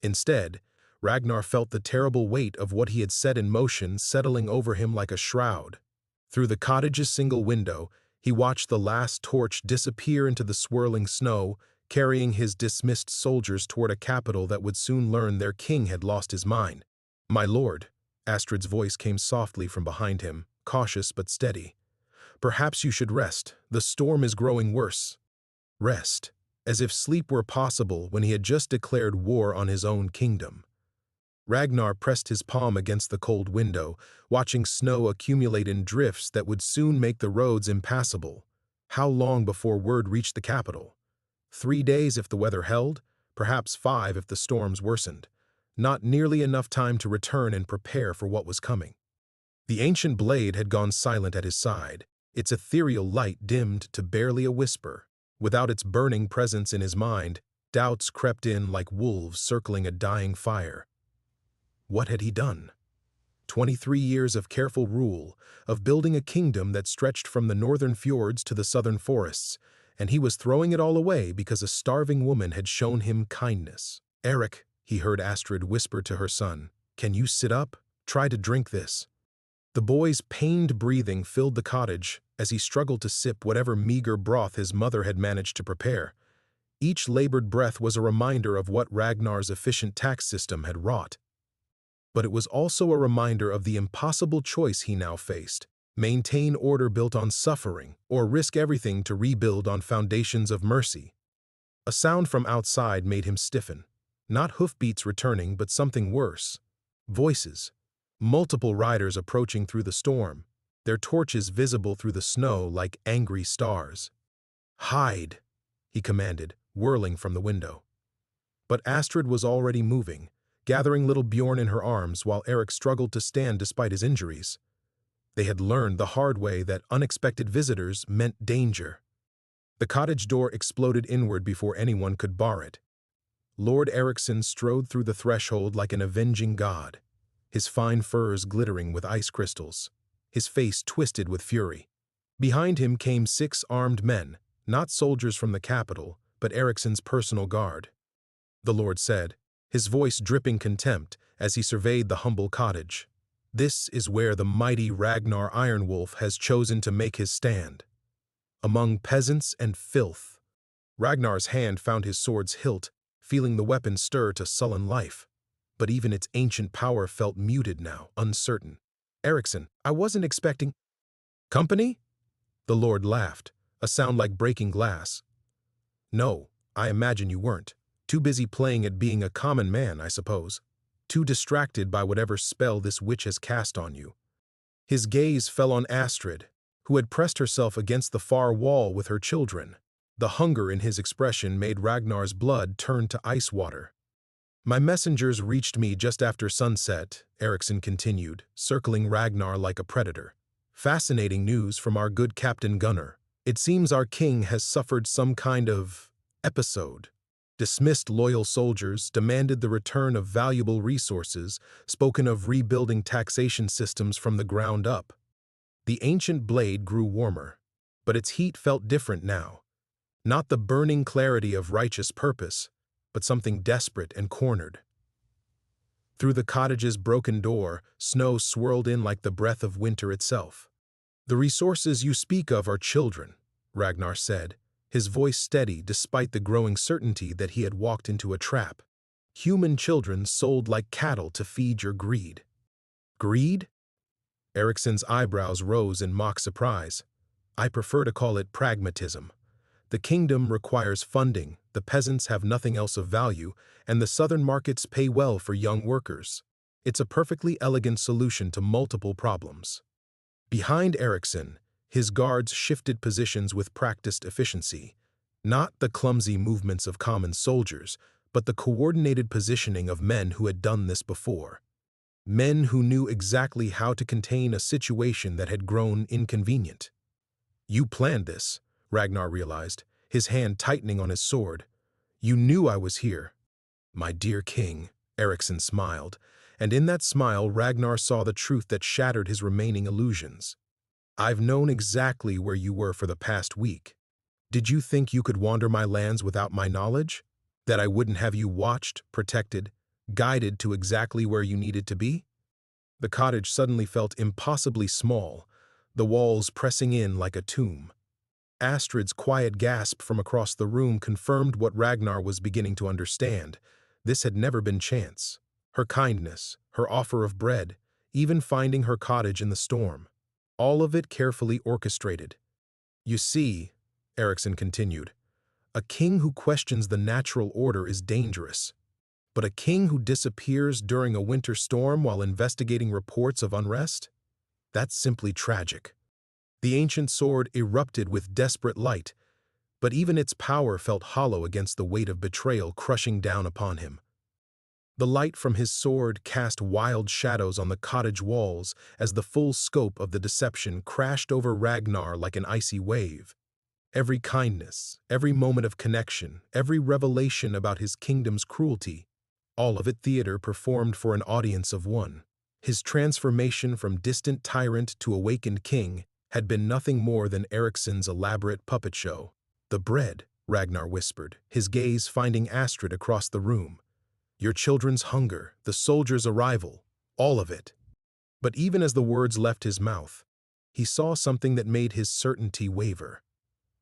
Instead, Ragnar felt the terrible weight of what he had set in motion settling over him like a shroud. Through the cottage's single window, he watched the last torch disappear into the swirling snow, carrying his dismissed soldiers toward a capital that would soon learn their king had lost his mind. "My lord," Astrid's voice came softly from behind him, cautious but steady. "Perhaps you should rest. The storm is growing worse." Rest, as if sleep were possible when he had just declared war on his own kingdom. Ragnar pressed his palm against the cold window, watching snow accumulate in drifts that would soon make the roads impassable. How long before word reached the capital? 3 days if the weather held, perhaps 5 if the storms worsened. Not nearly enough time to return and prepare for what was coming. The ancient blade had gone silent at his side, its ethereal light dimmed to barely a whisper. Without its burning presence in his mind, doubts crept in like wolves circling a dying fire. What had he done? 23 years of careful rule, of building a kingdom that stretched from the northern fjords to the southern forests, and he was throwing it all away because a starving woman had shown him kindness. "Eric," he heard Astrid whisper to her son, "can you sit up? Try to drink this." The boy's pained breathing filled the cottage as he struggled to sip whatever meager broth his mother had managed to prepare. Each labored breath was a reminder of what Ragnar's efficient tax system had wrought. But it was also a reminder of the impossible choice he now faced: maintain order built on suffering, or risk everything to rebuild on foundations of mercy. A sound from outside made him stiffen. Not hoofbeats returning, but something worse. Voices. Multiple riders approaching through the storm, their torches visible through the snow like angry stars. "Hide," he commanded, whirling from the window. But Astrid was already moving, gathering little Bjorn in her arms while Eric struggled to stand despite his injuries. They had learned the hard way that unexpected visitors meant danger. The cottage door exploded inward before anyone could bar it. Lord Eriksson strode through the threshold like an avenging god, his fine furs glittering with ice crystals, his face twisted with fury. Behind him came 6 armed men, not soldiers from the capital, but Eriksson's personal guard. The Lord said, his voice dripping contempt as he surveyed the humble cottage. "This is where the mighty Ragnar Ironwolf has chosen to make his stand. Among peasants and filth." Ragnar's hand found his sword's hilt, feeling the weapon stir to sullen life. But even its ancient power felt muted now, uncertain. "Eriksson, I wasn't expecting—" "Company?" The Lord laughed, a sound like breaking glass. "No, I imagine you weren't. Too busy playing at being a common man, I suppose. Too distracted by whatever spell this witch has cast on you." His gaze fell on Astrid, who had pressed herself against the far wall with her children. The hunger in his expression made Ragnar's blood turn to ice water. "My messengers reached me just after sunset," Eriksson continued, circling Ragnar like a predator. "Fascinating news from our good Captain Gunnar. It seems our king has suffered some kind of episode. Dismissed loyal soldiers, demanded the return of valuable resources, spoken of rebuilding taxation systems from the ground up." The ancient blade grew warmer, but its heat felt different now. Not the burning clarity of righteous purpose, but something desperate and cornered. Through the cottage's broken door, snow swirled in like the breath of winter itself. "The resources you speak of are children," Ragnar said, his voice steady despite the growing certainty that he had walked into a trap. "Human children sold like cattle to feed your greed." "Greed?" Eriksson's eyebrows rose in mock surprise. "I prefer to call it pragmatism. The kingdom requires funding, the peasants have nothing else of value, and the southern markets pay well for young workers. It's a perfectly elegant solution to multiple problems." Behind Eriksson, his guards shifted positions with practiced efficiency, not the clumsy movements of common soldiers, but the coordinated positioning of men who had done this before. Men who knew exactly how to contain a situation that had grown inconvenient. You planned this, Ragnar realized, his hand tightening on his sword. You knew I was here. My dear king, Eriksson smiled, and in that smile Ragnar saw the truth that shattered his remaining illusions. I've known exactly where you were for the past week. Did you think you could wander my lands without my knowledge? That I wouldn't have you watched, protected, guided to exactly where you needed to be? The cottage suddenly felt impossibly small, the walls pressing in like a tomb. Astrid's quiet gasp from across the room confirmed what Ragnar was beginning to understand. This had never been chance. Her kindness, her offer of bread, even finding her cottage in the storm. All of it carefully orchestrated. You see, Eriksson continued, a king who questions the natural order is dangerous. But a king who disappears during a winter storm while investigating reports of unrest? That's simply tragic. The ancient sword erupted with desperate light, but even its power felt hollow against the weight of betrayal crushing down upon him. The light from his sword cast wild shadows on the cottage walls as the full scope of the deception crashed over Ragnar like an icy wave. Every kindness, every moment of connection, every revelation about his kingdom's cruelty, all of it theater performed for an audience of one. His transformation from distant tyrant to awakened king had been nothing more than Eriksson's elaborate puppet show. The bread, Ragnar whispered, his gaze finding Astrid across the room. Your children's hunger, the soldiers' arrival, all of it. But even as the words left his mouth, he saw something that made his certainty waver.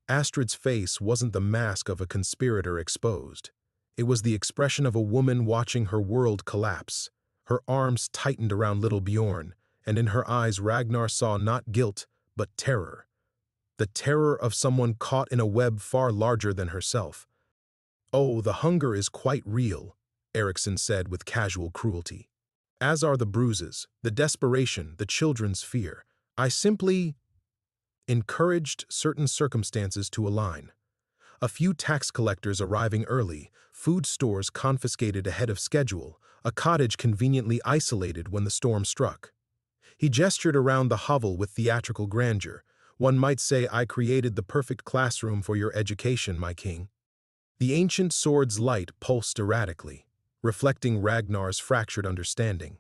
Astrid's face wasn't the mask of a conspirator exposed. It was the expression of a woman watching her world collapse. Her arms tightened around little Bjorn, and in her eyes Ragnar saw not guilt, but terror. The terror of someone caught in a web far larger than herself. Oh, the hunger is quite real, Eriksson said with casual cruelty. As are the bruises, the desperation, the children's fear. I simply encouraged certain circumstances to align. A few tax collectors arriving early, food stores confiscated ahead of schedule, a cottage conveniently isolated when the storm struck. He gestured around the hovel with theatrical grandeur. One might say I created the perfect classroom for your education, my king. The ancient sword's light pulsed erratically, reflecting Ragnar's fractured understanding.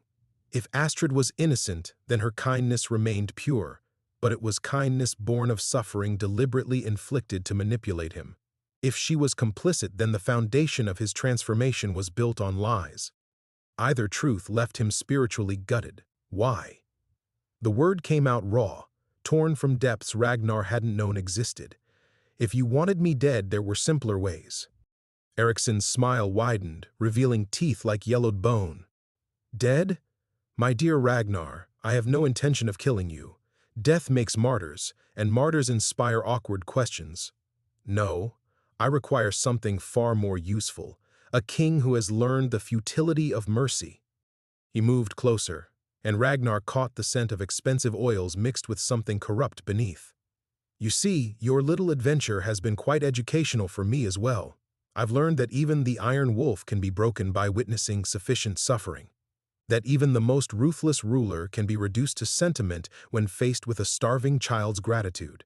If Astrid was innocent, then her kindness remained pure, but it was kindness born of suffering deliberately inflicted to manipulate him. If she was complicit, then the foundation of his transformation was built on lies. Either truth left him spiritually gutted. Why? The word came out raw, torn from depths Ragnar hadn't known existed. If you wanted me dead, there were simpler ways. Eriksson's smile widened, revealing teeth like yellowed bone. Dead? My dear Ragnar, I have no intention of killing you. Death makes martyrs, and martyrs inspire awkward questions. No, I require something far more useful, a king who has learned the futility of mercy. He moved closer, and Ragnar caught the scent of expensive oils mixed with something corrupt beneath. You see, your little adventure has been quite educational for me as well. I've learned that even the iron wolf can be broken by witnessing sufficient suffering. That even the most ruthless ruler can be reduced to sentiment when faced with a starving child's gratitude.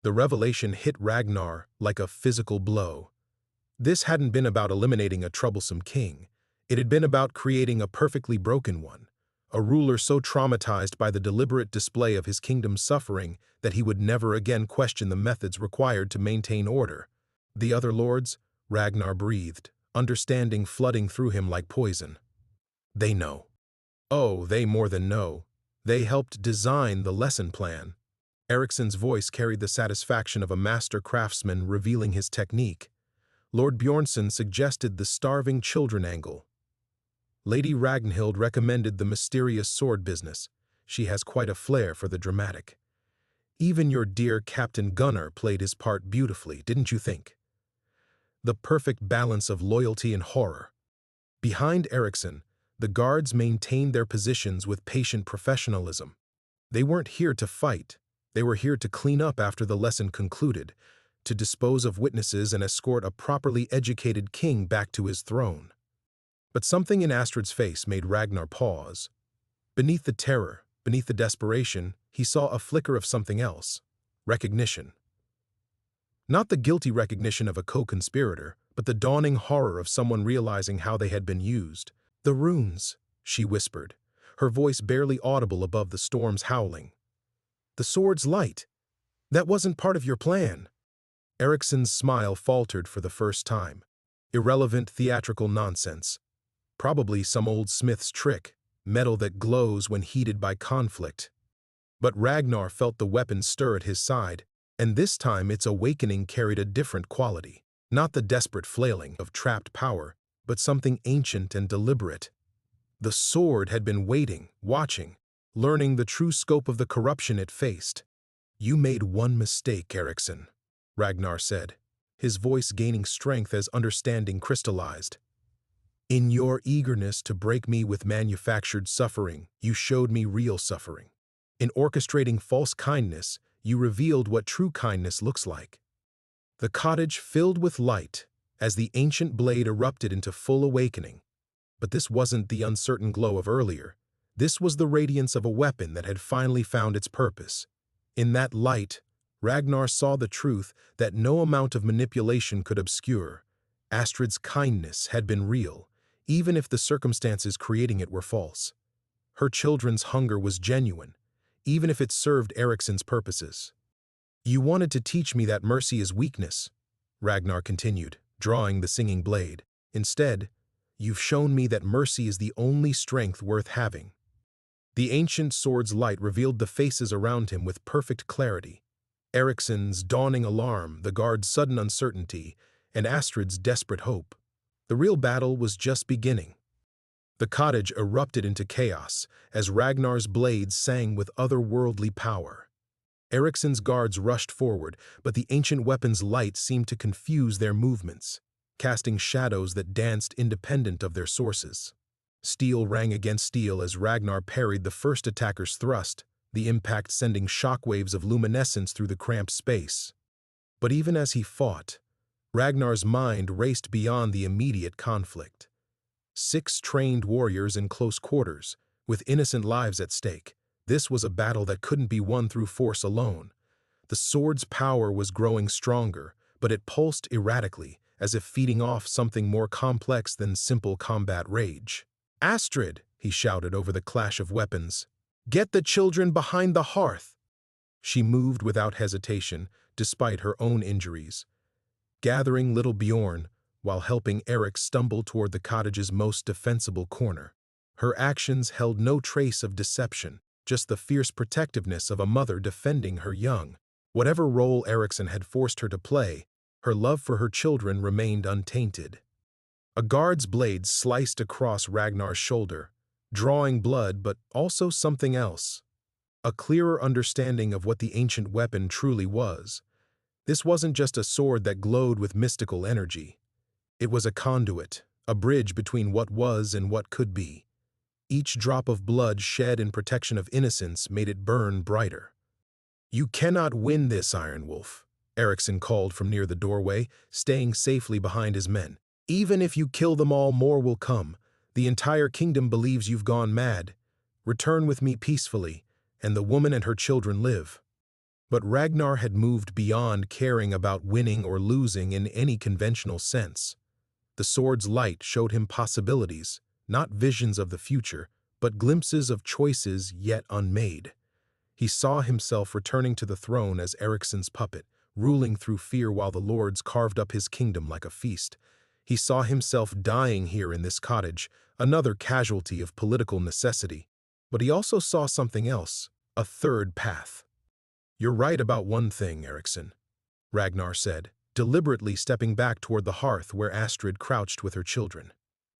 The revelation hit Ragnar like a physical blow. This hadn't been about eliminating a troublesome king. It had been about creating a perfectly broken one, a ruler so traumatized by the deliberate display of his kingdom's suffering that he would never again question the methods required to maintain order. The other lords, Ragnar breathed, understanding flooding through him like poison. They know. Oh, they more than know. They helped design the lesson plan. Eriksson's voice carried the satisfaction of a master craftsman revealing his technique. Lord Bjornsson suggested the starving children angle. Lady Ragnhild recommended the mysterious sword business. She has quite a flair for the dramatic. Even your dear Captain Gunnar played his part beautifully, didn't you think? The perfect balance of loyalty and horror. Behind Eriksson, the guards maintained their positions with patient professionalism. They weren't here to fight. They were here to clean up after the lesson concluded, to dispose of witnesses and escort a properly educated king back to his throne. But something in Astrid's face made Ragnar pause. Beneath the terror, beneath the desperation, he saw a flicker of something else. Recognition. Not the guilty recognition of a co-conspirator, but the dawning horror of someone realizing how they had been used. "The runes," she whispered, her voice barely audible above the storm's howling. "The sword's light. That wasn't part of your plan." Ericsson's smile faltered for the first time. Irrelevant theatrical nonsense. Probably some old smith's trick, metal that glows when heated by conflict. But Ragnar felt the weapon stir at his side, and this time its awakening carried a different quality. Not the desperate flailing of trapped power, but something ancient and deliberate. The sword had been waiting, watching, learning the true scope of the corruption it faced. "You made one mistake, Ericsson," Ragnar said, his voice gaining strength as understanding crystallized. "In your eagerness to break me with manufactured suffering, you showed me real suffering. In orchestrating false kindness, you revealed what true kindness looks like." The cottage filled with light as the ancient blade erupted into full awakening. But this wasn't the uncertain glow of earlier. This was the radiance of a weapon that had finally found its purpose. In that light, Ragnar saw the truth that no amount of manipulation could obscure. Astrid's kindness had been real, even if the circumstances creating it were false. Her children's hunger was genuine, even if it served Ericsson's purposes. "You wanted to teach me that mercy is weakness," Ragnar continued, drawing the singing blade. "Instead, you've shown me that mercy is the only strength worth having." The ancient sword's light revealed the faces around him with perfect clarity. Ericsson's dawning alarm, the guard's sudden uncertainty, and Astrid's desperate hope. The real battle was just beginning. The cottage erupted into chaos as Ragnar's blade sang with otherworldly power. Ericsson's guards rushed forward, but the ancient weapon's light seemed to confuse their movements, casting shadows that danced independent of their sources. Steel rang against steel as Ragnar parried the first attacker's thrust, the impact sending shockwaves of luminescence through the cramped space. But even as he fought, Ragnar's mind raced beyond the immediate conflict. 6 trained warriors in close quarters, with innocent lives at stake. This was a battle that couldn't be won through force alone. The sword's power was growing stronger, but it pulsed erratically, as if feeding off something more complex than simple combat rage. "Astrid!" he shouted over the clash of weapons. "Get the children behind the hearth!" She moved without hesitation, despite her own injuries, gathering little Bjorn while helping Eric stumble toward the cottage's most defensible corner. Her actions held no trace of deception, just the fierce protectiveness of a mother defending her young. Whatever role Ericsson had forced her to play, her love for her children remained untainted. A guard's blade sliced across Ragnar's shoulder, drawing blood but also something else. A clearer understanding of what the ancient weapon truly was. This wasn't just a sword that glowed with mystical energy. It was a conduit, a bridge between what was and what could be. Each drop of blood shed in protection of innocence made it burn brighter. "You cannot win this, Iron Wolf," Ericsson called from near the doorway, staying safely behind his men. "Even if you kill them all, more will come. The entire kingdom believes you've gone mad. Return with me peacefully, and the woman and her children live." But Ragnar had moved beyond caring about winning or losing in any conventional sense. The sword's light showed him possibilities, not visions of the future, but glimpses of choices yet unmade. He saw himself returning to the throne as Ericsson's puppet, ruling through fear while the lords carved up his kingdom like a feast. He saw himself dying here in this cottage, another casualty of political necessity. But he also saw something else, a third path. "You're right about one thing, Ericsson," Ragnar said, deliberately stepping back toward the hearth where Astrid crouched with her children.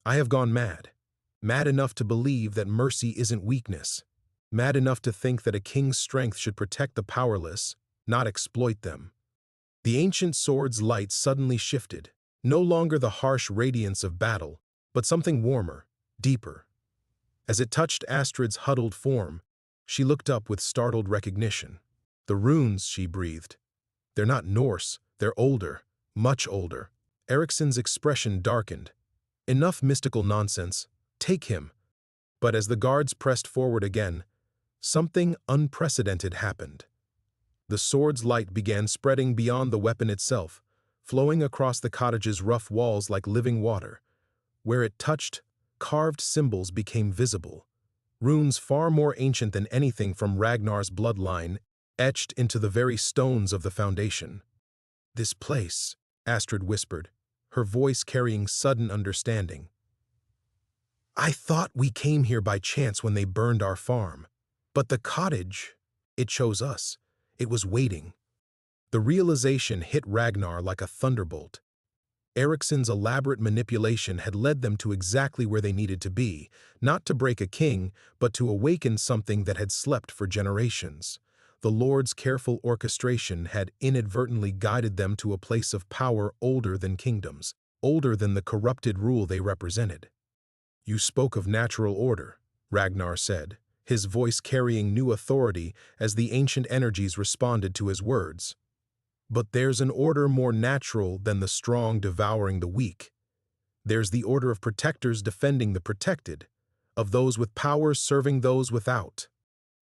"I have gone mad. Mad enough to believe that mercy isn't weakness. Mad enough to think that a king's strength should protect the powerless, not exploit them." The ancient sword's light suddenly shifted, no longer the harsh radiance of battle, but something warmer, deeper. As it touched Astrid's huddled form, She looked up with startled recognition. The runes, she breathed. They're not Norse, they're older, much older. Ericsson's expression darkened. Enough mystical nonsense. Take him. But as the guards pressed forward again, something unprecedented happened. The sword's light began spreading beyond the weapon itself, flowing across the cottage's rough walls like living water. Where it touched, carved symbols became visible. Runes far more ancient than anything from Ragnar's bloodline, etched into the very stones of the foundation. "This place," Astrid whispered, her voice carrying sudden understanding. "I thought we came here by chance when they burned our farm. But the cottage, it chose us. It was waiting." The realization hit Ragnar like a thunderbolt. Ericsson's elaborate manipulation had led them to exactly where they needed to be, not to break a king, but to awaken something that had slept for generations. The Lord's careful orchestration had inadvertently guided them to a place of power older than kingdoms, older than the corrupted rule they represented. "You spoke of natural order," Ragnar said, his voice carrying new authority as the ancient energies responded to his words. "But there's an order more natural than the strong devouring the weak. There's the order of protectors defending the protected, of those with power serving those without."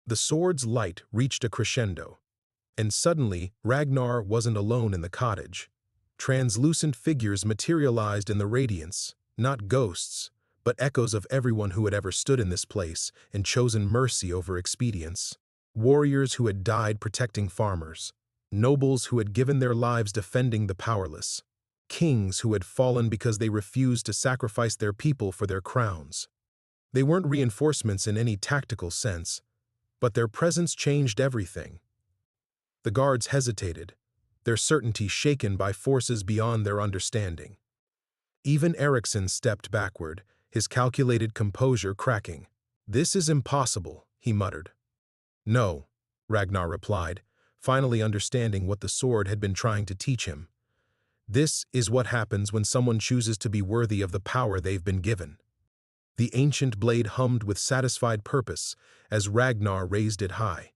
The sword's light reached a crescendo, and suddenly Ragnar wasn't alone in the cottage. Translucent figures materialized in the radiance, not ghosts, but echoes of everyone who had ever stood in this place and chosen mercy over expedience. Warriors who had died protecting farmers, nobles who had given their lives defending the powerless, kings who had fallen because they refused to sacrifice their people for their crowns. They weren't reinforcements in any tactical sense, but their presence changed everything. The guards hesitated, their certainty shaken by forces beyond their understanding. Even Ericsson stepped backward, his calculated composure cracking. "This is impossible," he muttered. "No," Ragnar replied, finally understanding what the sword had been trying to teach him. "This is what happens when someone chooses to be worthy of the power they've been given." The ancient blade hummed with satisfied purpose as Ragnar raised it high.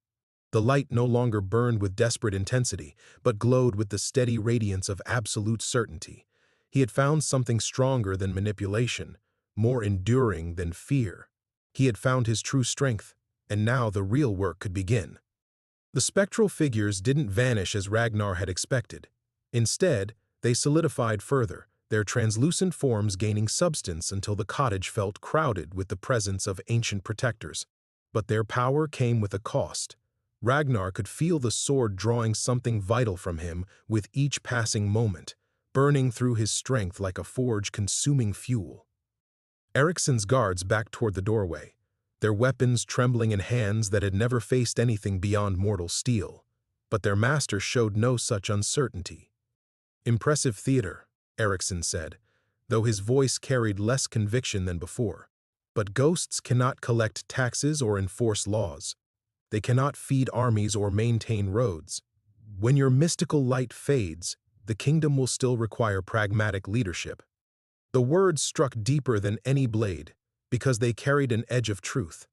The light no longer burned with desperate intensity, but glowed with the steady radiance of absolute certainty. He had found something stronger than manipulation, more enduring than fear. He had found his true strength, and now the real work could begin. The spectral figures didn't vanish as Ragnar had expected. Instead, they solidified further, their translucent forms gaining substance until the cottage felt crowded with the presence of ancient protectors. But their power came with a cost. Ragnar could feel the sword drawing something vital from him with each passing moment, burning through his strength like a forge consuming fuel. Ericsson's guards backed toward the doorway, their weapons trembling in hands that had never faced anything beyond mortal steel. But their master showed no such uncertainty. "Impressive theater," Ericsson said, though his voice carried less conviction than before. "But ghosts cannot collect taxes or enforce laws. They cannot feed armies or maintain roads. When your mystical light fades, the kingdom will still require pragmatic leadership." The words struck deeper than any blade, because they carried an edge of truth.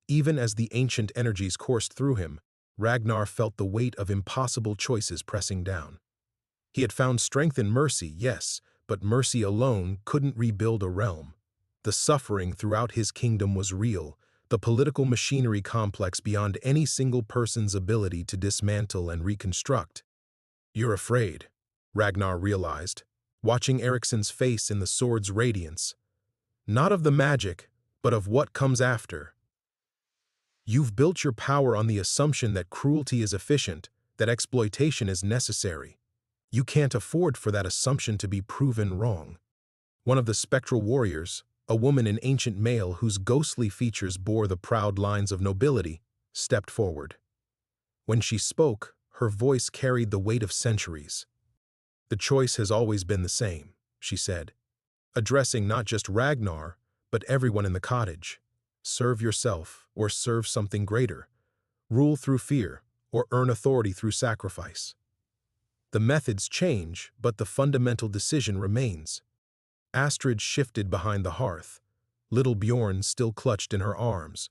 Even as the ancient energies coursed through him, Ragnar felt the weight of impossible choices pressing down. He had found strength in mercy, yes, but mercy alone couldn't rebuild a realm. The suffering throughout his kingdom was real, the political machinery complex beyond any single person's ability to dismantle and reconstruct. "You're afraid," Ragnar realized, watching Ericsson's face in the sword's radiance. "Not of the magic, but of what comes after. You've built your power on the assumption that cruelty is efficient, that exploitation is necessary. You can't afford for that assumption to be proven wrong." One of the spectral warriors, a woman in ancient mail whose ghostly features bore the proud lines of nobility, stepped forward. When she spoke, her voice carried the weight of centuries. "The choice has always been the same," she said, addressing not just Ragnar, but everyone in the cottage. "Serve yourself or serve something greater. Rule through fear or earn authority through sacrifice. The methods change, but the fundamental decision remains." Astrid shifted behind the hearth, little Bjorn still clutched in her arms.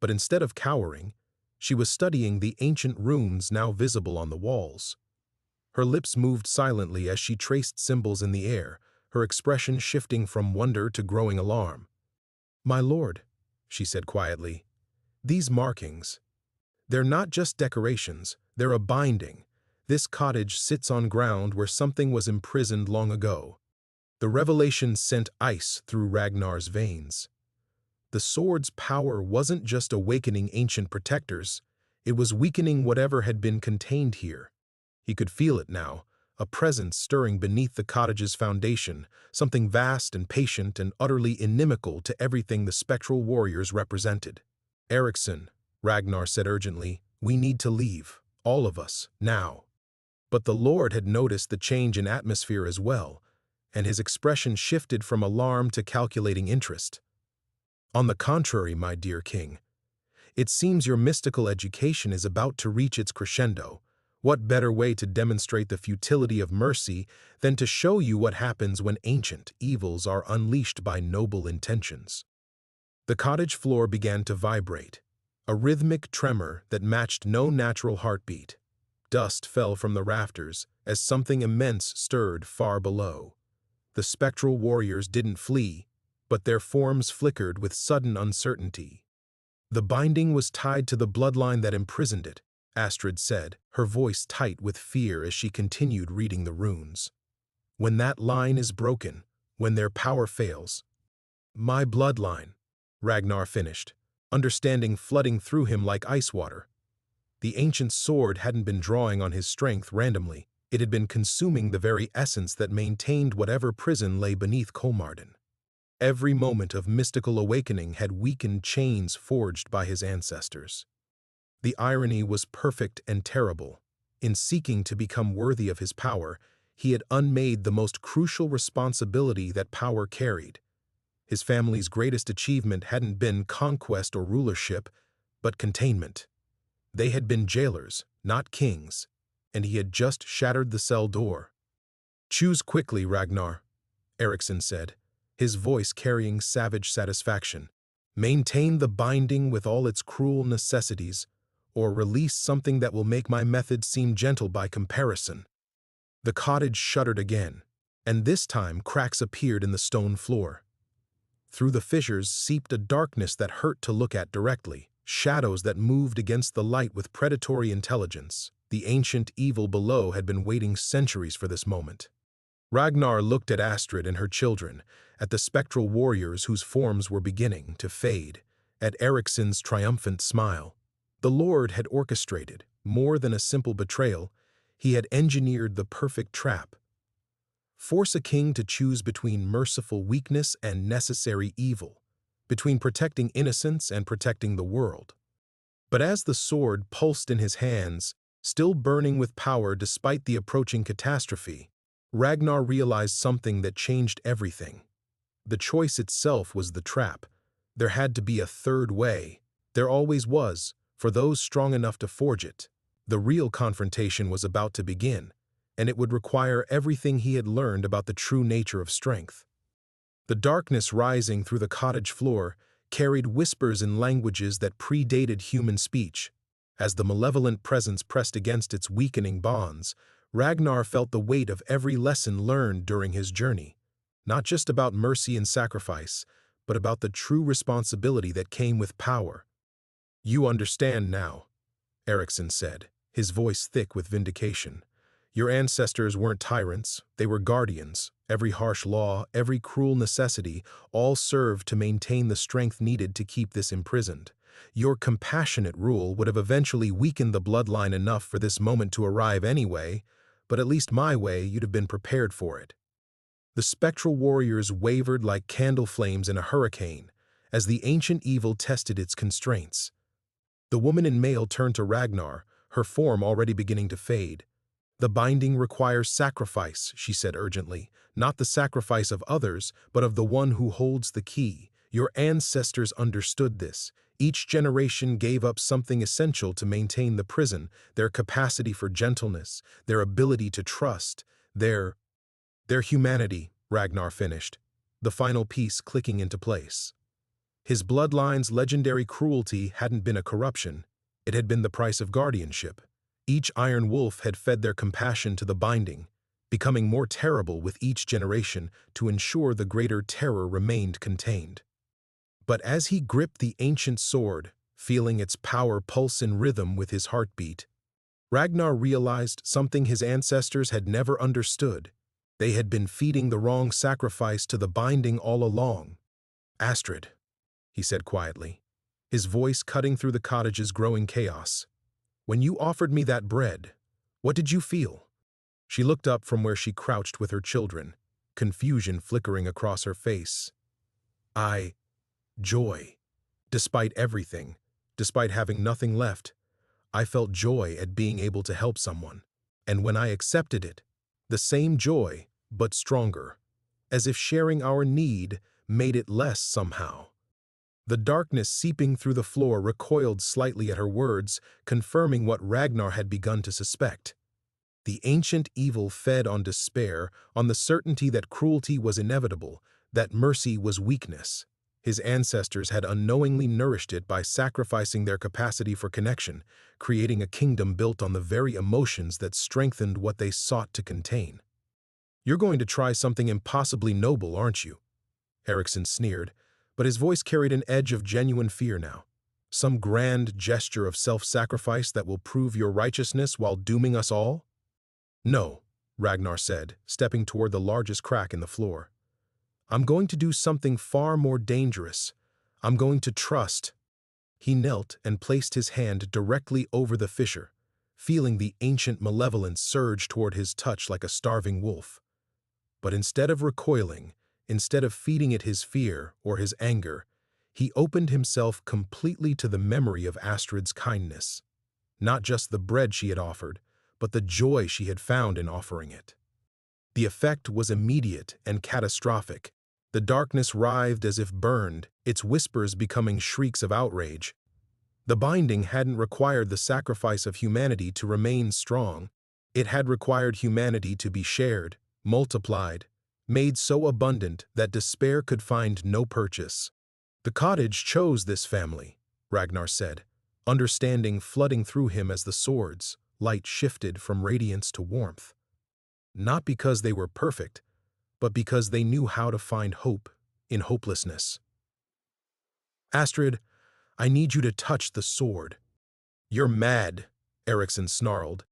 But instead of cowering, She was studying the ancient runes now visible on the walls. Her lips moved silently as she traced symbols in the air, her expression shifting from wonder to growing alarm. "My lord," she said quietly, "these markings, they're not just decorations, they're a binding. This cottage sits on ground where something was imprisoned long ago." The revelation sent ice through Ragnar's veins. The sword's power wasn't just awakening ancient protectors, it was weakening whatever had been contained here. He could feel it now, a presence stirring beneath the cottage's foundation, something vast and patient and utterly inimical to everything the spectral warriors represented. "Eriksson," Ragnar said urgently, "we need to leave, all of us, now." But the Lord had noticed the change in atmosphere as well, and his expression shifted from alarm to calculating interest. "On the contrary, my dear king, it seems your mystical education is about to reach its crescendo. What better way to demonstrate the futility of mercy than to show you what happens when ancient evils are unleashed by noble intentions?" The cottage floor began to vibrate, a rhythmic tremor that matched no natural heartbeat. Dust fell from the rafters as something immense stirred far below. The spectral warriors didn't flee, but their forms flickered with sudden uncertainty. "The binding was tied to the bloodline that imprisoned it," Astrid said, her voice tight with fear as she continued reading the runes. "When that line is broken, when their power fails—" "My bloodline," Ragnar finished, understanding flooding through him like ice water. The ancient sword hadn't been drawing on his strength randomly. It had been consuming the very essence that maintained whatever prison lay beneath Kolmarden. Every moment of mystical awakening had weakened chains forged by his ancestors. The irony was perfect and terrible. In seeking to become worthy of his power, he had unmade the most crucial responsibility that power carried. His family's greatest achievement hadn't been conquest or rulership, but containment. They had been jailers, not kings, and he had just shattered the cell door. "Choose quickly, Ragnar," Eriksson said, his voice carrying savage satisfaction. "Maintain the binding with all its cruel necessities, or release something that will make my method seem gentle by comparison." The cottage shuddered again, and this time cracks appeared in the stone floor. Through the fissures seeped a darkness that hurt to look at directly, shadows that moved against the light with predatory intelligence. The ancient evil below had been waiting centuries for this moment. Ragnar looked at Astrid and her children, at the spectral warriors whose forms were beginning to fade, at Eriksson's triumphant smile. The Lord had orchestrated, more than a simple betrayal, he had engineered the perfect trap. Force a king to choose between merciful weakness and necessary evil, between protecting innocence and protecting the world. But as the sword pulsed in his hands, still burning with power despite the approaching catastrophe, Ragnar realized something that changed everything. The choice itself was the trap. There had to be a third way. There always was, for those strong enough to forge it. The real confrontation was about to begin, and it would require everything he had learned about the true nature of strength. The darkness rising through the cottage floor carried whispers in languages that predated human speech. As the malevolent presence pressed against its weakening bonds, Ragnar felt the weight of every lesson learned during his journey, not just about mercy and sacrifice, but about the true responsibility that came with power. "You understand now," Eriksson said, his voice thick with vindication. "Your ancestors weren't tyrants, they were guardians. Every harsh law, every cruel necessity, all served to maintain the strength needed to keep this imprisoned. Your compassionate rule would have eventually weakened the bloodline enough for this moment to arrive anyway, but at least my way you'd have been prepared for it." The spectral warriors wavered like candle flames in a hurricane, as the ancient evil tested its constraints. The woman in mail turned to Ragnar, her form already beginning to fade. "The binding requires sacrifice," she said urgently, "not the sacrifice of others, but of the one who holds the key. Your ancestors understood this. Each generation gave up something essential to maintain the prison, their capacity for gentleness, their ability to trust, their humanity," Ragnar finished, the final piece clicking into place. His bloodline's legendary cruelty hadn't been a corruption, It had been the price of guardianship. Each iron wolf had fed their compassion to the binding, becoming more terrible with each generation to ensure the greater terror remained contained. But as he gripped the ancient sword, feeling its power pulse in rhythm with his heartbeat, Ragnar realized something his ancestors had never understood. They had been feeding the wrong sacrifice to the binding all along. "Astrid," he said quietly, his voice cutting through the cottage's growing chaos. "When you offered me that bread, what did you feel?" She looked up from where she crouched with her children, confusion flickering across her face. Joy. Despite everything, despite having nothing left, I felt joy at being able to help someone. And when I accepted it, the same joy, but stronger, as if sharing our need made it less somehow. The darkness seeping through the floor recoiled slightly at her words, confirming what Ragnar had begun to suspect. The ancient evil fed on despair, on the certainty that cruelty was inevitable, that mercy was weakness. His ancestors had unknowingly nourished it by sacrificing their capacity for connection, creating a kingdom built on the very emotions that strengthened what they sought to contain. "You're going to try something impossibly noble, aren't you?" Eriksson sneered, but his voice carried an edge of genuine fear now. "Some grand gesture of self-sacrifice that will prove your righteousness while dooming us all?" "No," Ragnar said, stepping toward the largest crack in the floor. "I'm going to do something far more dangerous. I'm going to trust." He knelt and placed his hand directly over the fissure, feeling the ancient malevolence surge toward his touch like a starving wolf. But instead of recoiling, instead of feeding it his fear or his anger, he opened himself completely to the memory of Astrid's kindness. Not just the bread she had offered, but the joy she had found in offering it. The effect was immediate and catastrophic. The darkness writhed as if burned, its whispers becoming shrieks of outrage. The binding hadn't required the sacrifice of humanity to remain strong. It had required humanity to be shared, multiplied, made so abundant that despair could find no purchase. "The cottage chose this family," Ragnar said, understanding flooding through him as the sword's light shifted from radiance to warmth. "Not because they were perfect, but because they knew how to find hope in hopelessness." "Astrid, I need you to touch the sword." "You're mad," Eriksson snarled,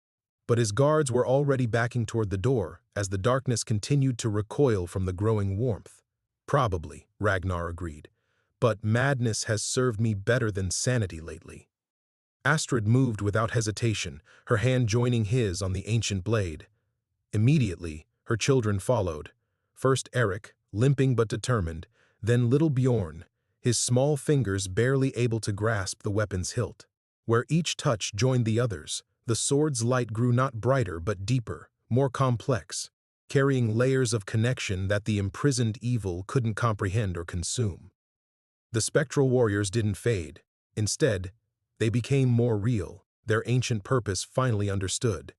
but his guards were already backing toward the door as the darkness continued to recoil from the growing warmth. "Probably," Ragnar agreed, "but madness has served me better than sanity lately." Astrid moved without hesitation, her hand joining his on the ancient blade. Immediately, her children followed. First Erik, limping but determined, then little Bjorn, his small fingers barely able to grasp the weapon's hilt. Where each touch joined the others, the sword's light grew not brighter but deeper, more complex, carrying layers of connection that the imprisoned evil couldn't comprehend or consume. The spectral warriors didn't fade. Instead, they became more real, their ancient purpose finally understood.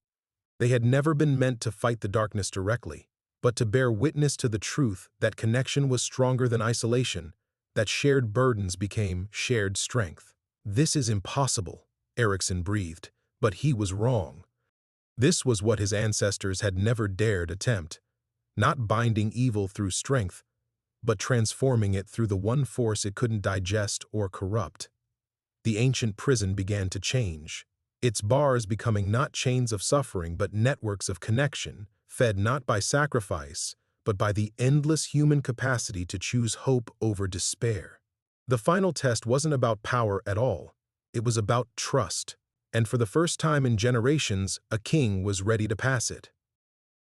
They had never been meant to fight the darkness directly, but to bear witness to the truth that connection was stronger than isolation, that shared burdens became shared strength. "This is impossible," Eriksson breathed, but he was wrong. This was what his ancestors had never dared attempt, not binding evil through strength, but transforming it through the one force it couldn't digest or corrupt. The ancient prison began to change, its bars becoming not chains of suffering but networks of connection, fed not by sacrifice, but by the endless human capacity to choose hope over despair. The final test wasn't about power at all. It was about trust, and for the first time in generations, a king was ready to pass it.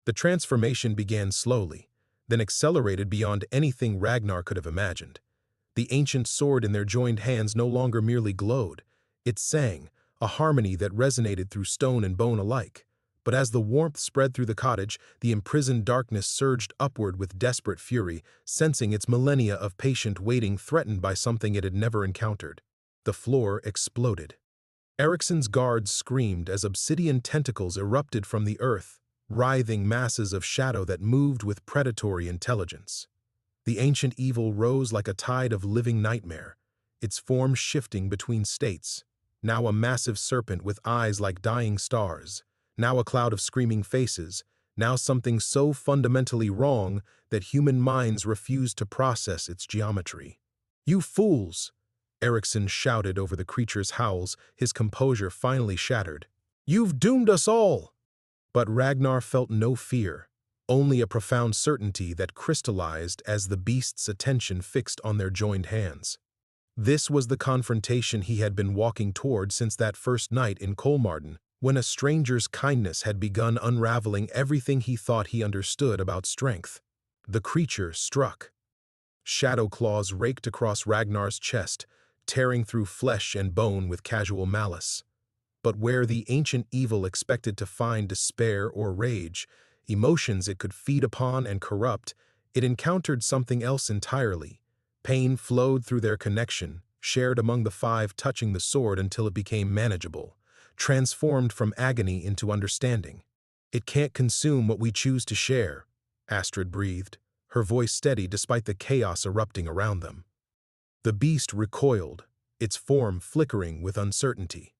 The transformation began slowly, then accelerated beyond anything Ragnar could have imagined. The ancient sword in their joined hands no longer merely glowed. It sang, a harmony that resonated through stone and bone alike. But as the warmth spread through the cottage, the imprisoned darkness surged upward with desperate fury, sensing its millennia of patient waiting threatened by something it had never encountered. The floor exploded. Eriksson's guards screamed as obsidian tentacles erupted from the earth, writhing masses of shadow that moved with predatory intelligence. The ancient evil rose like a tide of living nightmare, its form shifting between states, now a massive serpent with eyes like dying stars, now a cloud of screaming faces, now something so fundamentally wrong that human minds refuse to process its geometry. "You fools!" Erickson shouted over the creature's howls, his composure finally shattered. "You've doomed us all!" But Ragnar felt no fear, only a profound certainty that crystallized as the beast's attention fixed on their joined hands. This was the confrontation he had been walking toward since that first night in Kolmarden, when a stranger's kindness had begun unraveling everything he thought he understood about strength. The creature struck. Shadow claws raked across Ragnar's chest, tearing through flesh and bone with casual malice. But where the ancient evil expected to find despair or rage, emotions it could feed upon and corrupt, it encountered something else entirely. Pain flowed through their connection, shared among the five, touching the sword until it became manageable, transformed from agony into understanding. "It can't consume what we choose to share," Astrid breathed, her voice steady despite the chaos erupting around them. The beast recoiled, its form flickering with uncertainty.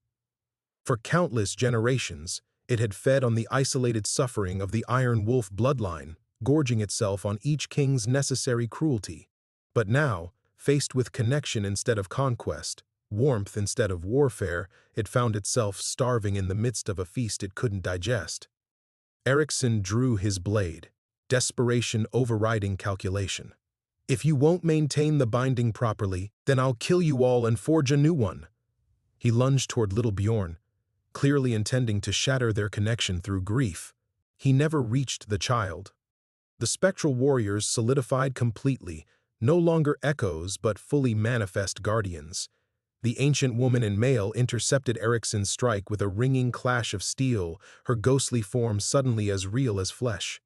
For countless generations, it had fed on the isolated suffering of the Iron Wolf bloodline, gorging itself on each king's necessary cruelty. But now, faced with connection instead of conquest, warmth instead of warfare, it found itself starving in the midst of a feast it couldn't digest. Erickson drew his blade, desperation overriding calculation. "If you won't maintain the binding properly, then I'll kill you all and forge a new one." He lunged toward little Bjorn, clearly intending to shatter their connection through grief. He never reached the child. The spectral warriors solidified completely, no longer echoes but fully manifest guardians. The ancient woman in mail intercepted Ericsson's strike with a ringing clash of steel, her ghostly form suddenly as real as flesh.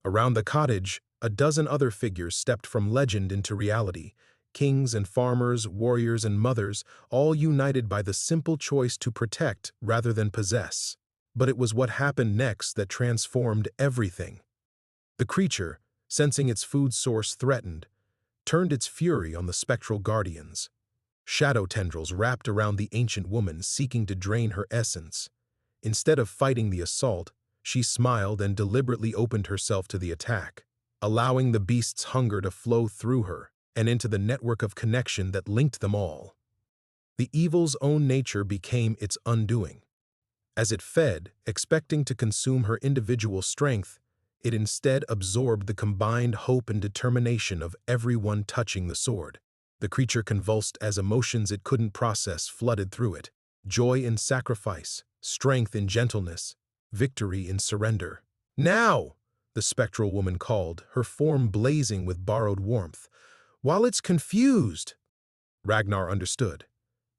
Around the cottage, a dozen other figures stepped from legend into reality. Kings and farmers, warriors and mothers, all united by the simple choice to protect rather than possess. But it was what happened next that transformed everything. The creature, sensing its food source threatened, turned its fury on the spectral guardians. Shadow tendrils wrapped around the ancient woman, seeking to drain her essence. Instead of fighting the assault, she smiled and deliberately opened herself to the attack, allowing the beast's hunger to flow through her and into the network of connection that linked them all. The evil's own nature became its undoing. As it fed, expecting to consume her individual strength, it instead absorbed the combined hope and determination of everyone touching the sword. The creature convulsed as emotions it couldn't process flooded through it. Joy in sacrifice, strength in gentleness, victory in surrender. "Now!" the spectral woman called, her form blazing with borrowed warmth. "While it's confused." Ragnar understood.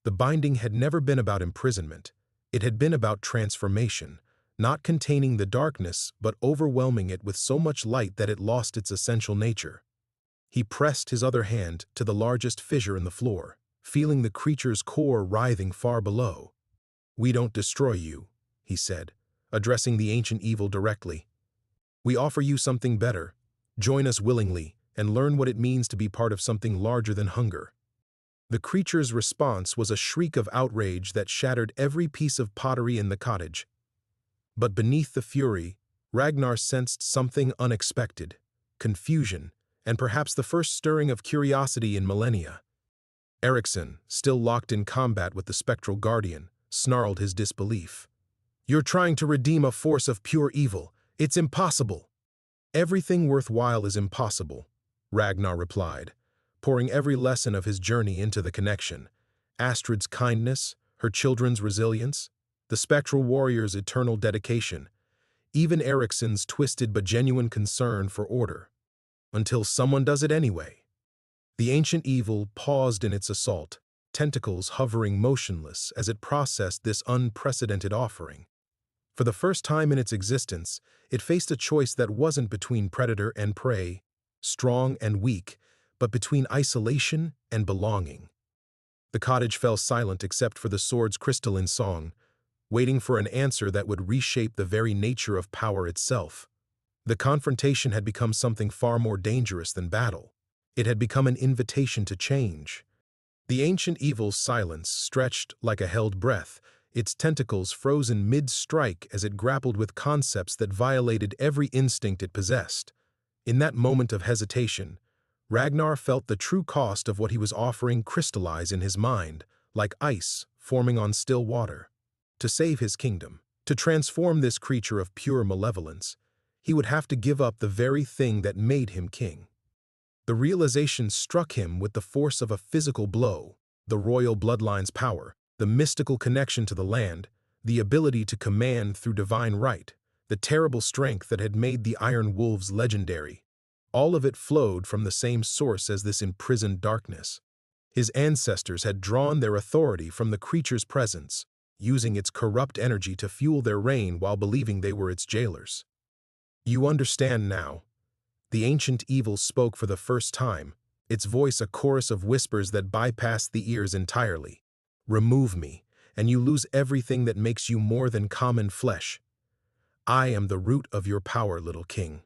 The binding had never been about imprisonment. It had been about transformation, not containing the darkness but overwhelming it with so much light that it lost its essential nature. He pressed his other hand to the largest fissure in the floor, feeling the creature's core writhing far below. "We don't destroy you," he said, addressing the ancient evil directly. "We offer you something better. Join us willingly and learn what it means to be part of something larger than hunger." The creature's response was a shriek of outrage that shattered every piece of pottery in the cottage. But beneath the fury, Ragnar sensed something unexpected: confusion, and perhaps the first stirring of curiosity in millennia. Erickson, still locked in combat with the spectral guardian, snarled his disbelief. "You're trying to redeem a force of pure evil. It's impossible." "Everything worthwhile is impossible," Ragnar replied, pouring every lesson of his journey into the connection. Astrid's kindness, her children's resilience, the spectral warrior's eternal dedication, even Ericsson's twisted but genuine concern for order. Until someone does it anyway. The ancient evil paused in its assault, tentacles hovering motionless as it processed this unprecedented offering. For the first time in its existence, it faced a choice that wasn't between predator and prey, strong and weak, but between isolation and belonging. The cottage fell silent except for the sword's crystalline song, waiting for an answer that would reshape the very nature of power itself. The confrontation had become something far more dangerous than battle. It had become an invitation to change. The ancient evil's silence stretched like a held breath, its tentacles frozen mid-strike as it grappled with concepts that violated every instinct it possessed. In that moment of hesitation, Ragnar felt the true cost of what he was offering crystallize in his mind, like ice forming on still water. To save his kingdom, to transform this creature of pure malevolence, he would have to give up the very thing that made him king. The realization struck him with the force of a physical blow: the royal bloodline's power, the mystical connection to the land, the ability to command through divine right, the terrible strength that had made the Iron Wolves legendary. All of it flowed from the same source as this imprisoned darkness. His ancestors had drawn their authority from the creature's presence, using its corrupt energy to fuel their reign while believing they were its jailers. You understand now. The ancient evil spoke for the first time, its voice a chorus of whispers that bypassed the ears entirely. Remove me, and you lose everything that makes you more than common flesh. I am the root of your power, little king.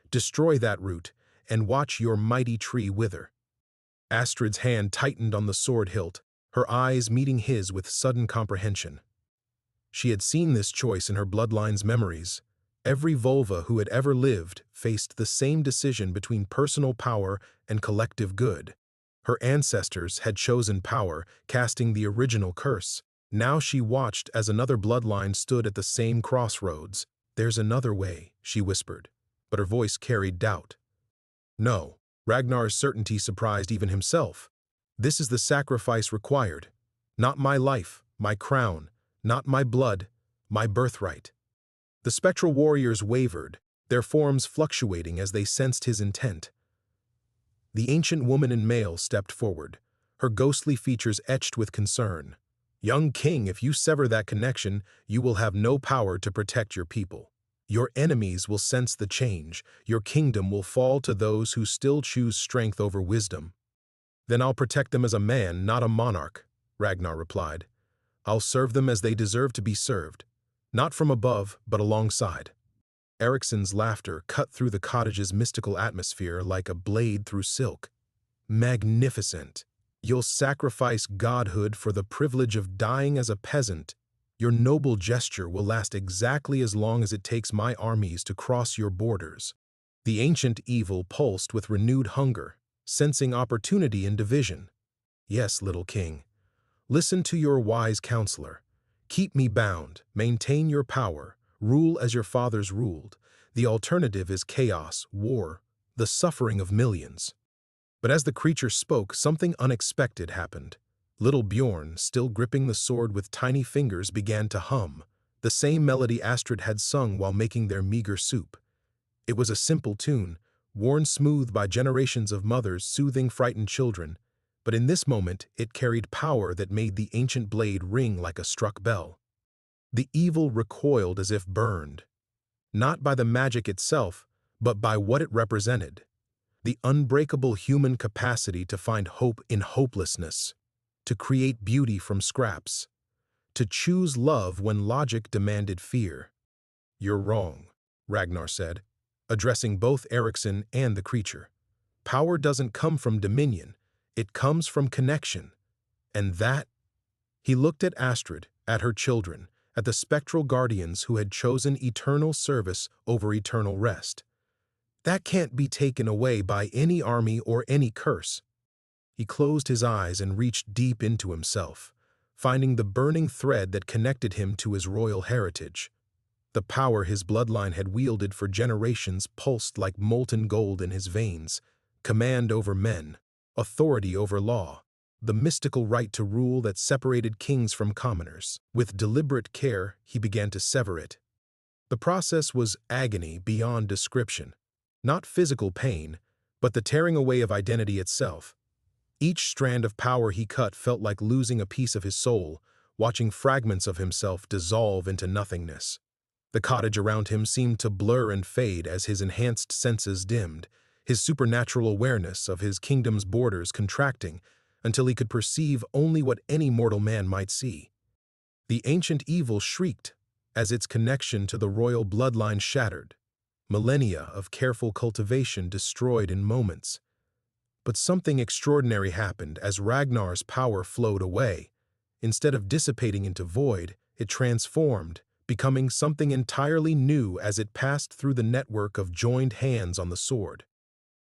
Destroy that root, and watch your mighty tree wither. Astrid's hand tightened on the sword hilt, her eyes meeting his with sudden comprehension. She had seen this choice in her bloodline's memories. Every Volva who had ever lived faced the same decision between personal power and collective good. Her ancestors had chosen power, casting the original curse. Now she watched as another bloodline stood at the same crossroads. There's another way, she whispered, but her voice carried doubt. No, Ragnar's certainty surprised even himself. This is the sacrifice required. Not my life, my crown, not my blood, my birthright. The spectral warriors wavered, their forms fluctuating as they sensed his intent. The ancient woman in mail stepped forward, her ghostly features etched with concern. Young king, if you sever that connection, you will have no power to protect your people. Your enemies will sense the change. Your kingdom will fall to those who still choose strength over wisdom. Then I'll protect them as a man, not a monarch, Ragnar replied. I'll serve them as they deserve to be served. Not from above, but alongside. Ericsson's laughter cut through the cottage's mystical atmosphere like a blade through silk. Magnificent. You'll sacrifice godhood for the privilege of dying as a peasant. Your noble gesture will last exactly as long as it takes my armies to cross your borders. The ancient evil pulsed with renewed hunger, sensing opportunity in division. Yes, little king. Listen to your wise counselor. Keep me bound, maintain your power, rule as your fathers ruled. The alternative is chaos, war, the suffering of millions. But as the creature spoke, something unexpected happened. Little Bjorn, still gripping the sword with tiny fingers, began to hum, the same melody Astrid had sung while making their meager soup. It was a simple tune, worn smooth by generations of mothers soothing frightened children, but in this moment it carried power that made the ancient blade ring like a struck bell. The evil recoiled as if burned, not by the magic itself, but by what it represented. The unbreakable human capacity to find hope in hopelessness, to create beauty from scraps, to choose love when logic demanded fear. You're wrong, Ragnar said, addressing both Eriksson and the creature. Power doesn't come from dominion, it comes from connection. And that? He looked at Astrid, at her children, at the spectral guardians who had chosen eternal service over eternal rest. That can't be taken away by any army or any curse. He closed his eyes and reached deep into himself, finding the burning thread that connected him to his royal heritage. The power his bloodline had wielded for generations pulsed like molten gold in his veins: command over men, authority over law, the mystical right to rule that separated kings from commoners. With deliberate care, he began to sever it. The process was agony beyond description. Not physical pain, but the tearing away of identity itself. Each strand of power he cut felt like losing a piece of his soul, watching fragments of himself dissolve into nothingness. The cottage around him seemed to blur and fade as his enhanced senses dimmed, his supernatural awareness of his kingdom's borders contracting until he could perceive only what any mortal man might see. The ancient evil shrieked as its connection to the royal bloodline shattered, millennia of careful cultivation destroyed in moments. But something extraordinary happened as Ragnar's power flowed away. Instead of dissipating into void, it transformed, becoming something entirely new as it passed through the network of joined hands on the sword.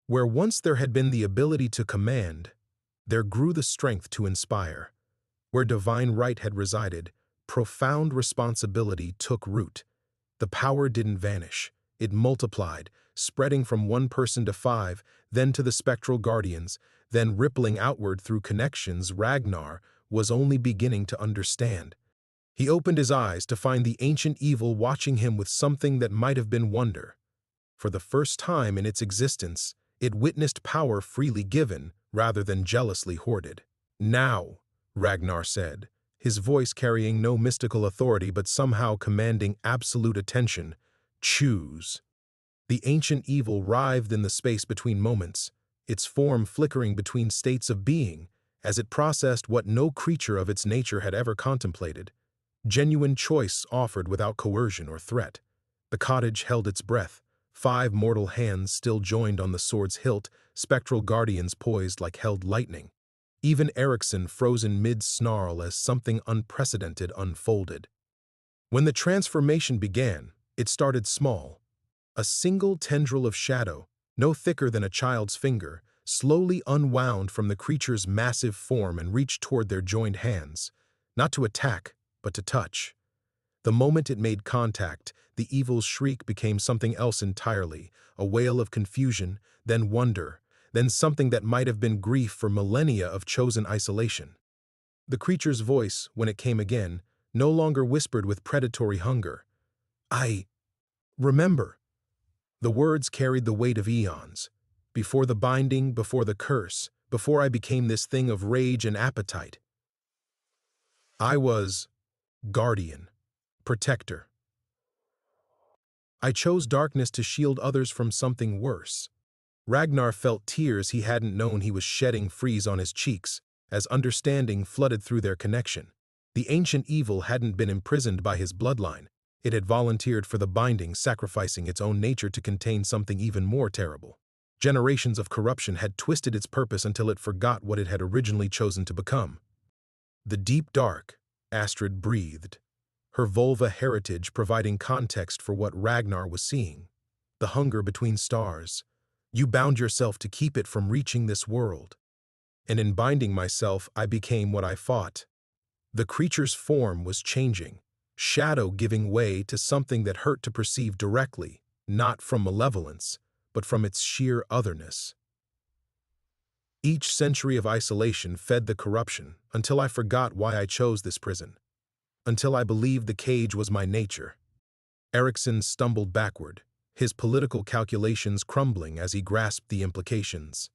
Where once there had been the ability to command, there grew the strength to inspire. Where divine right had resided, profound responsibility took root. The power didn't vanish. It multiplied, spreading from one person to five, then to the spectral guardians, then rippling outward through connections Ragnar was only beginning to understand. He opened his eyes to find the ancient evil watching him with something that might have been wonder. For the first time in its existence, it witnessed power freely given rather than jealously hoarded. "Now," Ragnar said, his voice carrying no mystical authority but somehow commanding absolute attention, "choose." The ancient evil writhed in the space between moments, its form flickering between states of being, as it processed what no creature of its nature had ever contemplated. Genuine choice offered without coercion or threat. The cottage held its breath, 5 mortal hands still joined on the sword's hilt, spectral guardians poised like held lightning. Even Eriksson frozen mid-snarl as something unprecedented unfolded. When the transformation began, it started small. A single tendril of shadow, no thicker than a child's finger, slowly unwound from the creature's massive form and reached toward their joined hands, not to attack, but to touch. The moment it made contact, the evil's shriek became something else entirely, a wail of confusion, then wonder, then something that might have been grief for millennia of chosen isolation. The creature's voice, when it came again, no longer whispered with predatory hunger. "I remember." The words carried the weight of eons. Before the binding, before the curse, before I became this thing of rage and appetite. I was guardian, protector. I chose darkness to shield others from something worse. Ragnar felt tears he hadn't known he was shedding freeze on his cheeks, as understanding flooded through their connection. The ancient evil hadn't been imprisoned by his bloodline. It had volunteered for the binding, sacrificing its own nature to contain something even more terrible. Generations of corruption had twisted its purpose until it forgot what it had originally chosen to become. The deep dark, Astrid breathed, her vulva heritage providing context for what Ragnar was seeing. The hunger between stars. You bound yourself to keep it from reaching this world. And in binding myself, I became what I fought. The creature's form was changing, shadow giving way to something that hurt to perceive directly, not from malevolence, but from its sheer otherness. Each century of isolation fed the corruption until I forgot why I chose this prison. Until I believed the cage was my nature. Eriksson stumbled backward, his political calculations crumbling as he grasped the implications.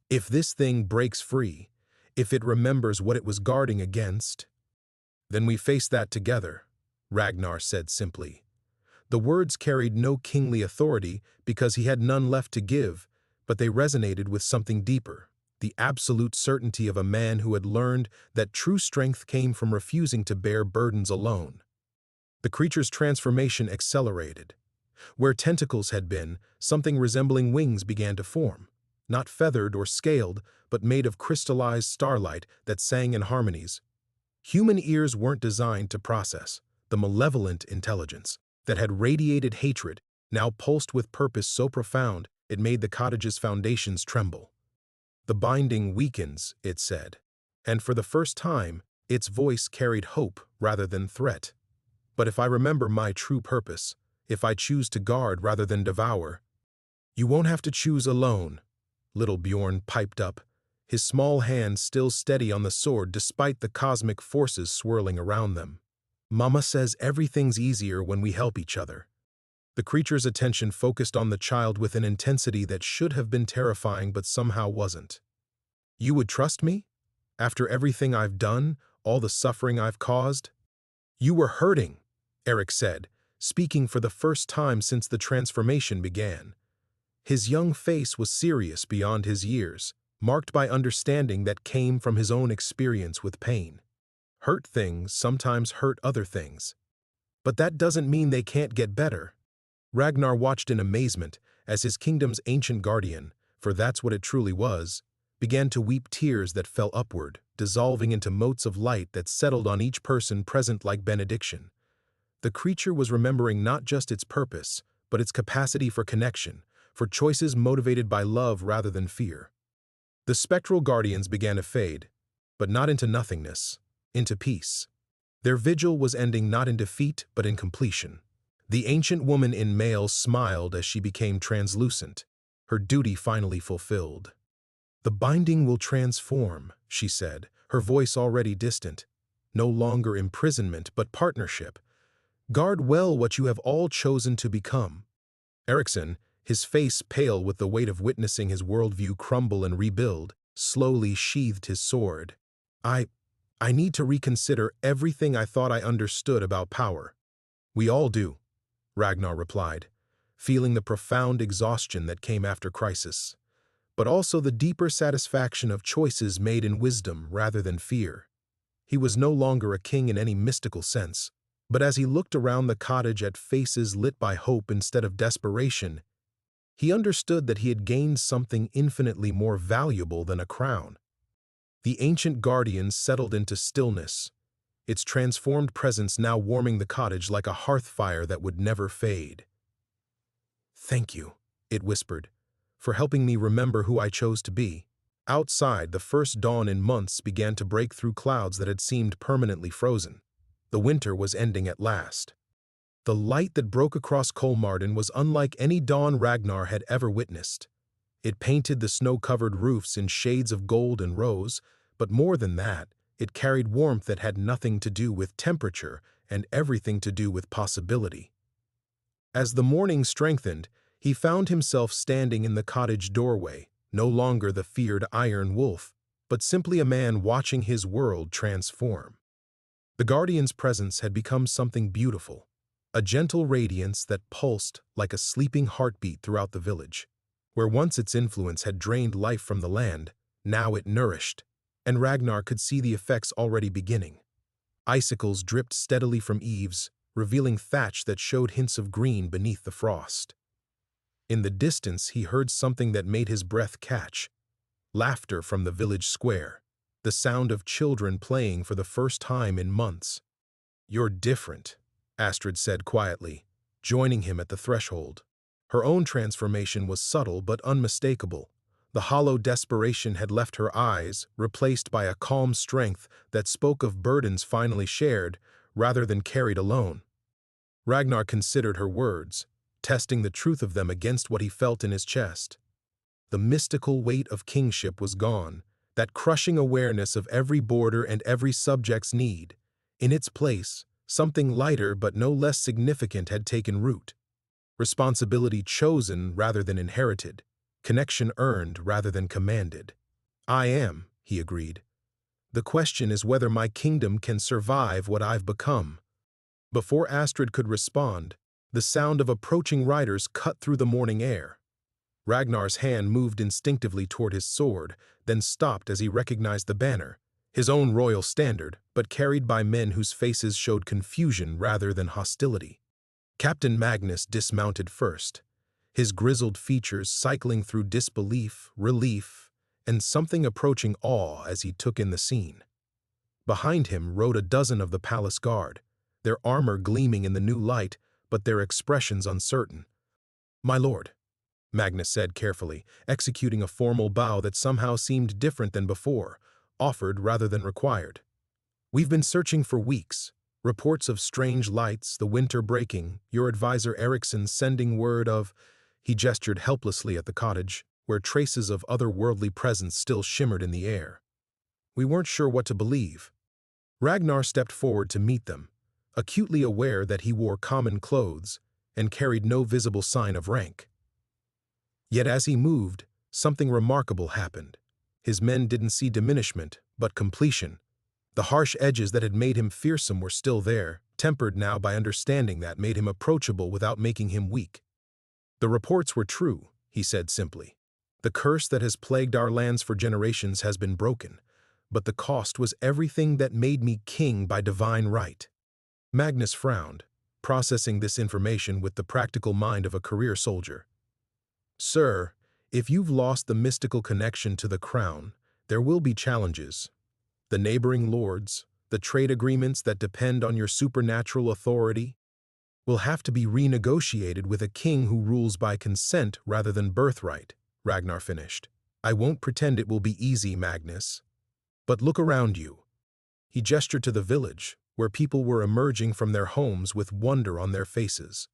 If this thing breaks free, if it remembers what it was guarding against, then we face that together, Ragnar said simply. The words carried no kingly authority because he had none left to give, but they resonated with something deeper, the absolute certainty of a man who had learned that true strength came from refusing to bear burdens alone. The creature's transformation accelerated. Where tentacles had been, something resembling wings began to form, not feathered or scaled, but made of crystallized starlight that sang in harmonies. Human ears weren't designed to process the malevolent intelligence that had radiated hatred, now pulsed with purpose so profound it made the cottage's foundations tremble. The binding weakens, it said, and for the first time, its voice carried hope rather than threat. But if I remember my true purpose, if I choose to guard rather than devour, you won't have to choose alone, little Bjorn piped up, his small hand still steady on the sword despite the cosmic forces swirling around them. Mama says everything's easier when we help each other. The creature's attention focused on the child with an intensity that should have been terrifying but somehow wasn't. You would trust me? After everything I've done, all the suffering I've caused? You were hurting, Eric said, speaking for the first time since the transformation began. His young face was serious beyond his years, marked by understanding that came from his own experience with pain. Hurt things sometimes hurt other things. But that doesn't mean they can't get better. Ragnar watched in amazement as his kingdom's ancient guardian, for that's what it truly was, began to weep tears that fell upward, dissolving into motes of light that settled on each person present like benediction. The creature was remembering not just its purpose, but its capacity for connection, for choices motivated by love rather than fear. The spectral guardians began to fade, but not into nothingness, into peace. Their vigil was ending not in defeat, but in completion. The ancient woman in mail smiled as she became translucent, her duty finally fulfilled. "The binding will transform," she said, her voice already distant. "No longer imprisonment, but partnership. Guard well what you have all chosen to become." Eriksson, his face pale with the weight of witnessing his worldview crumble and rebuild, slowly sheathed his sword. I need to reconsider everything I thought I understood about power." "We all do," Ragnar replied, feeling the profound exhaustion that came after crisis, but also the deeper satisfaction of choices made in wisdom rather than fear. He was no longer a king in any mystical sense, but as he looked around the cottage at faces lit by hope instead of desperation, he understood that he had gained something infinitely more valuable than a crown. The ancient guardian settled into stillness, its transformed presence now warming the cottage like a hearth fire that would never fade. "Thank you," it whispered, "for helping me remember who I chose to be." Outside, the first dawn in months began to break through clouds that had seemed permanently frozen. The winter was ending at last. The light that broke across Kolmarden was unlike any dawn Ragnar had ever witnessed. It painted the snow-covered roofs in shades of gold and rose, but more than that, it carried warmth that had nothing to do with temperature and everything to do with possibility. As the morning strengthened, he found himself standing in the cottage doorway, no longer the feared Iron Wolf, but simply a man watching his world transform. The Guardian's presence had become something beautiful, a gentle radiance that pulsed like a sleeping heartbeat throughout the village. Where once its influence had drained life from the land, now it nourished, and Ragnar could see the effects already beginning. Icicles dripped steadily from eaves, revealing thatch that showed hints of green beneath the frost. In the distance he heard something that made his breath catch. Laughter from the village square, the sound of children playing for the first time in months. "You're different," Astrid said quietly, joining him at the threshold. Her own transformation was subtle but unmistakable. The hollow desperation had left her eyes, replaced by a calm strength that spoke of burdens finally shared, rather than carried alone. Ragnar considered her words, testing the truth of them against what he felt in his chest. The mystical weight of kingship was gone, that crushing awareness of every border and every subject's need. In its place, something lighter but no less significant had taken root. Responsibility chosen rather than inherited, connection earned rather than commanded. "I am," he agreed. "The question is whether my kingdom can survive what I've become." Before Astrid could respond, the sound of approaching riders cut through the morning air. Ragnar's hand moved instinctively toward his sword, then stopped as he recognized the banner, his own royal standard, but carried by men whose faces showed confusion rather than hostility. Captain Magnus dismounted first, his grizzled features cycling through disbelief, relief, and something approaching awe as he took in the scene. Behind him rode a dozen of the palace guard, their armor gleaming in the new light, but their expressions uncertain. "My lord," Magnus said carefully, executing a formal bow that somehow seemed different than before, offered rather than required. "We've been searching for weeks. Reports of strange lights, the winter breaking, your advisor Eriksson sending word of—" He gestured helplessly at the cottage, where traces of otherworldly presence still shimmered in the air. "We weren't sure what to believe." Ragnar stepped forward to meet them, acutely aware that he wore common clothes and carried no visible sign of rank. Yet as he moved, something remarkable happened. His men didn't see diminishment, but completion. The harsh edges that had made him fearsome were still there, tempered now by understanding that made him approachable without making him weak. "The reports were true," he said simply. "The curse that has plagued our lands for generations has been broken, but the cost was everything that made me king by divine right." Magnus frowned, processing this information with the practical mind of a career soldier. "Sir, If you've lost the mystical connection to the crown, there will be challenges. The neighboring lords, the trade agreements that depend on your supernatural authority, will have to be renegotiated with a king who rules by consent rather than birthright, Ragnar finished. I won't pretend it will be easy, Magnus. But look around you. He gestured to the village, where people were emerging from their homes with wonder on their faces.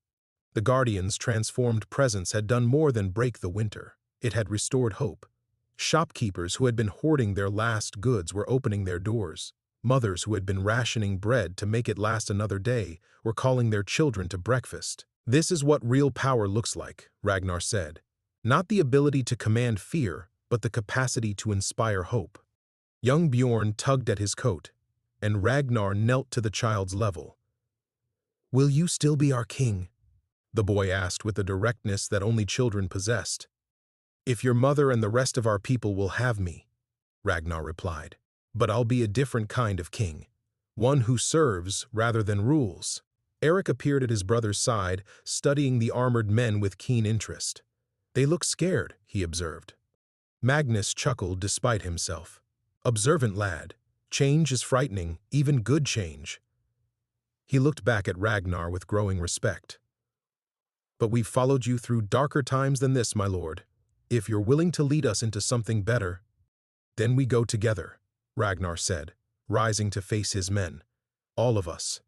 The Guardian's transformed presence had done more than break the winter. It had restored hope. Shopkeepers who had been hoarding their last goods were opening their doors. Mothers who had been rationing bread to make it last another day were calling their children to breakfast. This is what real power looks like, Ragnar said. Not the ability to command fear, but the capacity to inspire hope. Young Bjorn tugged at his coat, and Ragnar knelt to the child's level. "Will you still be our king?" the boy asked with a directness that only children possessed. "If your mother and the rest of our people will have me," Ragnar replied. "But I'll be a different kind of king, one who serves rather than rules." Eric appeared at his brother's side, studying the armored men with keen interest. "They look scared," he observed. Magnus chuckled despite himself. "Observant lad. Change is frightening, even good change." He looked back at Ragnar with growing respect. "But we've followed you through darker times than this, my lord. If you're willing to lead us into something better, then we go together," Ragnar said, rising to face his men. "All of us.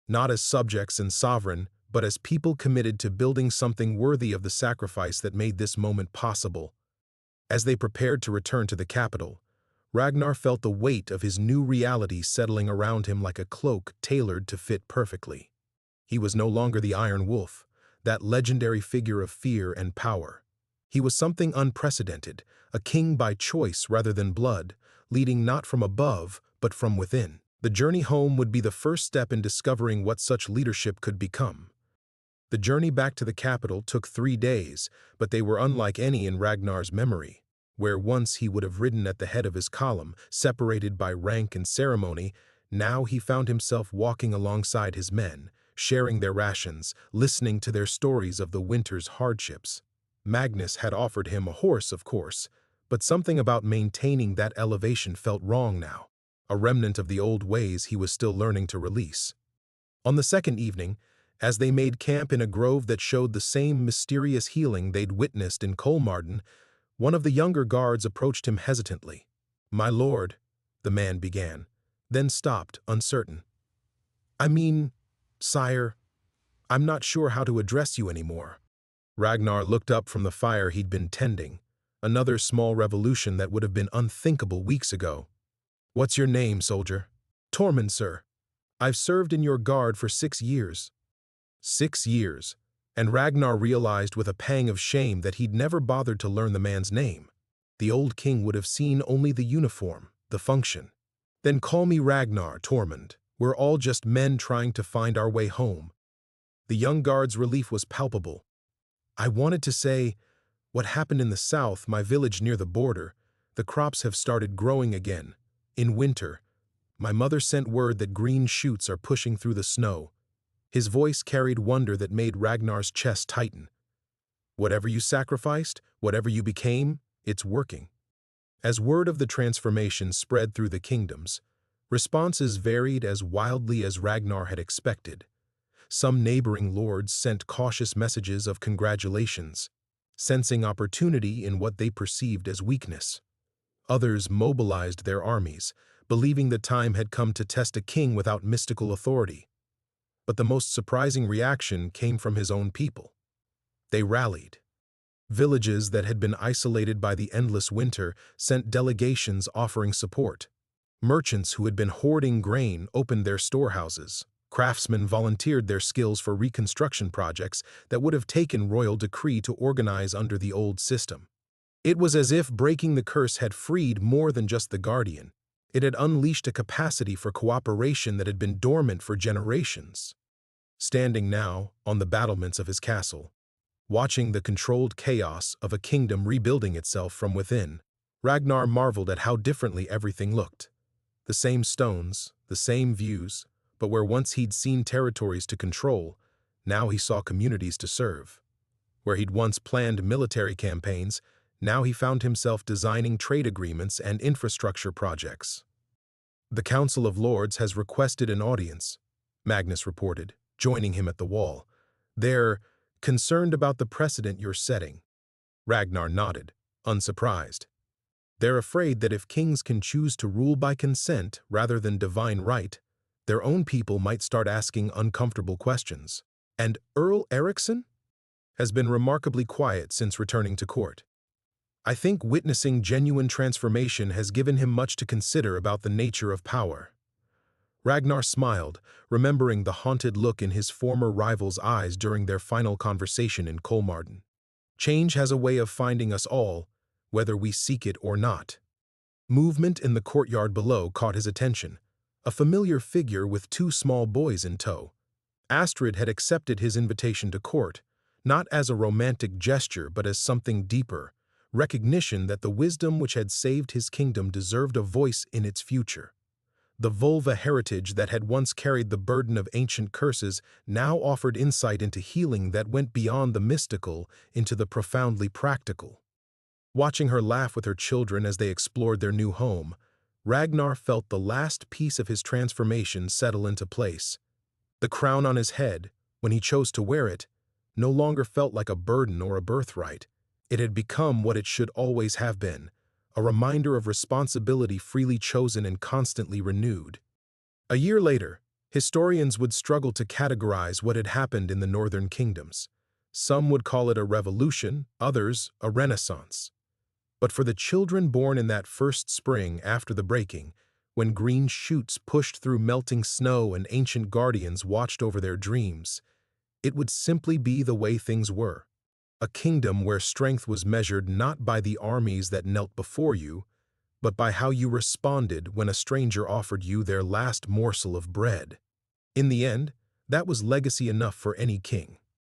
Not as subjects and sovereign, but as people committed to building something worthy of the sacrifice that made this moment possible." As they prepared to return to the capital, Ragnar felt the weight of his new reality settling around him like a cloak tailored to fit perfectly. He was no longer the Iron Wolf, that legendary figure of fear and power. He was something unprecedented, a king by choice rather than blood, leading not from above, but from within. The journey home would be the first step in discovering what such leadership could become. The journey back to the capital took 3 days, but they were unlike any in Ragnar's memory. Where once he would have ridden at the head of his column, separated by rank and ceremony, now he found himself walking alongside his men, sharing their rations, listening to their stories of the winter's hardships. Magnus had offered him a horse, of course, but something about maintaining that elevation felt wrong now, a remnant of the old ways he was still learning to release. On the second evening, as they made camp in a grove that showed the same mysterious healing they'd witnessed in Kolmarden, one of the younger guards approached him hesitantly. "My lord," the man began, then stopped, uncertain. "I mean, sire, I'm not sure how to address you anymore." Ragnar looked up from the fire he'd been tending, another small revolution that would have been unthinkable weeks ago. "What's your name, soldier?" "Tormund, sir. I've served in your guard for 6 years. 6 years, and Ragnar realized with a pang of shame that he'd never bothered to learn the man's name. The old king would have seen only the uniform, the function. "Then call me Ragnar, Tormund. We're all just men trying to find our way home." The young guard's relief was palpable. "I wanted to say, what happened in the south, my village near the border, the crops have started growing again. In winter, my mother sent word that green shoots are pushing through the snow." His voice carried wonder that made Ragnar's chest tighten. "Whatever you sacrificed, whatever you became, it's working." As word of the transformation spread through the kingdoms, responses varied as wildly as Ragnar had expected. Some neighboring lords sent cautious messages of congratulations, sensing opportunity in what they perceived as weakness. Others mobilized their armies, believing the time had come to test a king without mystical authority. But the most surprising reaction came from his own people. They rallied. Villages that had been isolated by the endless winter sent delegations offering support. Merchants who had been hoarding grain opened their storehouses. Craftsmen volunteered their skills for reconstruction projects that would have taken royal decree to organize under the old system. It was as if breaking the curse had freed more than just the Guardian. It had unleashed a capacity for cooperation that had been dormant for generations. Standing now on the battlements of his castle, watching the controlled chaos of a kingdom rebuilding itself from within, Ragnar marveled at how differently everything looked. The same stones, the same views, but where once he'd seen territories to control, now he saw communities to serve. Where he'd once planned military campaigns, Now he found himself designing trade agreements and infrastructure projects. "The Council of Lords has requested an audience," Magnus reported, joining him at the wall. "They're concerned about the precedent you're setting." Ragnar nodded, unsurprised. "They're afraid that if kings can choose to rule by consent rather than divine right, their own people might start asking uncomfortable questions." "And Earl Eriksson has been remarkably quiet since returning to court. I think witnessing genuine transformation has given him much to consider about the nature of power." Ragnar smiled, remembering the haunted look in his former rival's eyes during their final conversation in Kolmarden. "Change has a way of finding us all, whether we seek it or not." Movement in the courtyard below caught his attention, a familiar figure with two small boys in tow. Astrid had accepted his invitation to court, not as a romantic gesture but as something deeper, recognition that the wisdom which had saved his kingdom deserved a voice in its future. The Volva heritage that had once carried the burden of ancient curses now offered insight into healing that went beyond the mystical into the profoundly practical. Watching her laugh with her children as they explored their new home, Ragnar felt the last piece of his transformation settle into place. The crown on his head, when he chose to wear it, no longer felt like a burden or a birthright. It had become what it should always have been, a reminder of responsibility freely chosen and constantly renewed. A year later, historians would struggle to categorize what had happened in the northern kingdoms. Some would call it a revolution, others a renaissance. But for the children born in that first spring after the breaking, when green shoots pushed through melting snow and ancient guardians watched over their dreams, it would simply be the way things were. A kingdom where strength was measured not by the armies that knelt before you, but by how you responded when a stranger offered you their last morsel of bread. In the end, that was legacy enough for any king.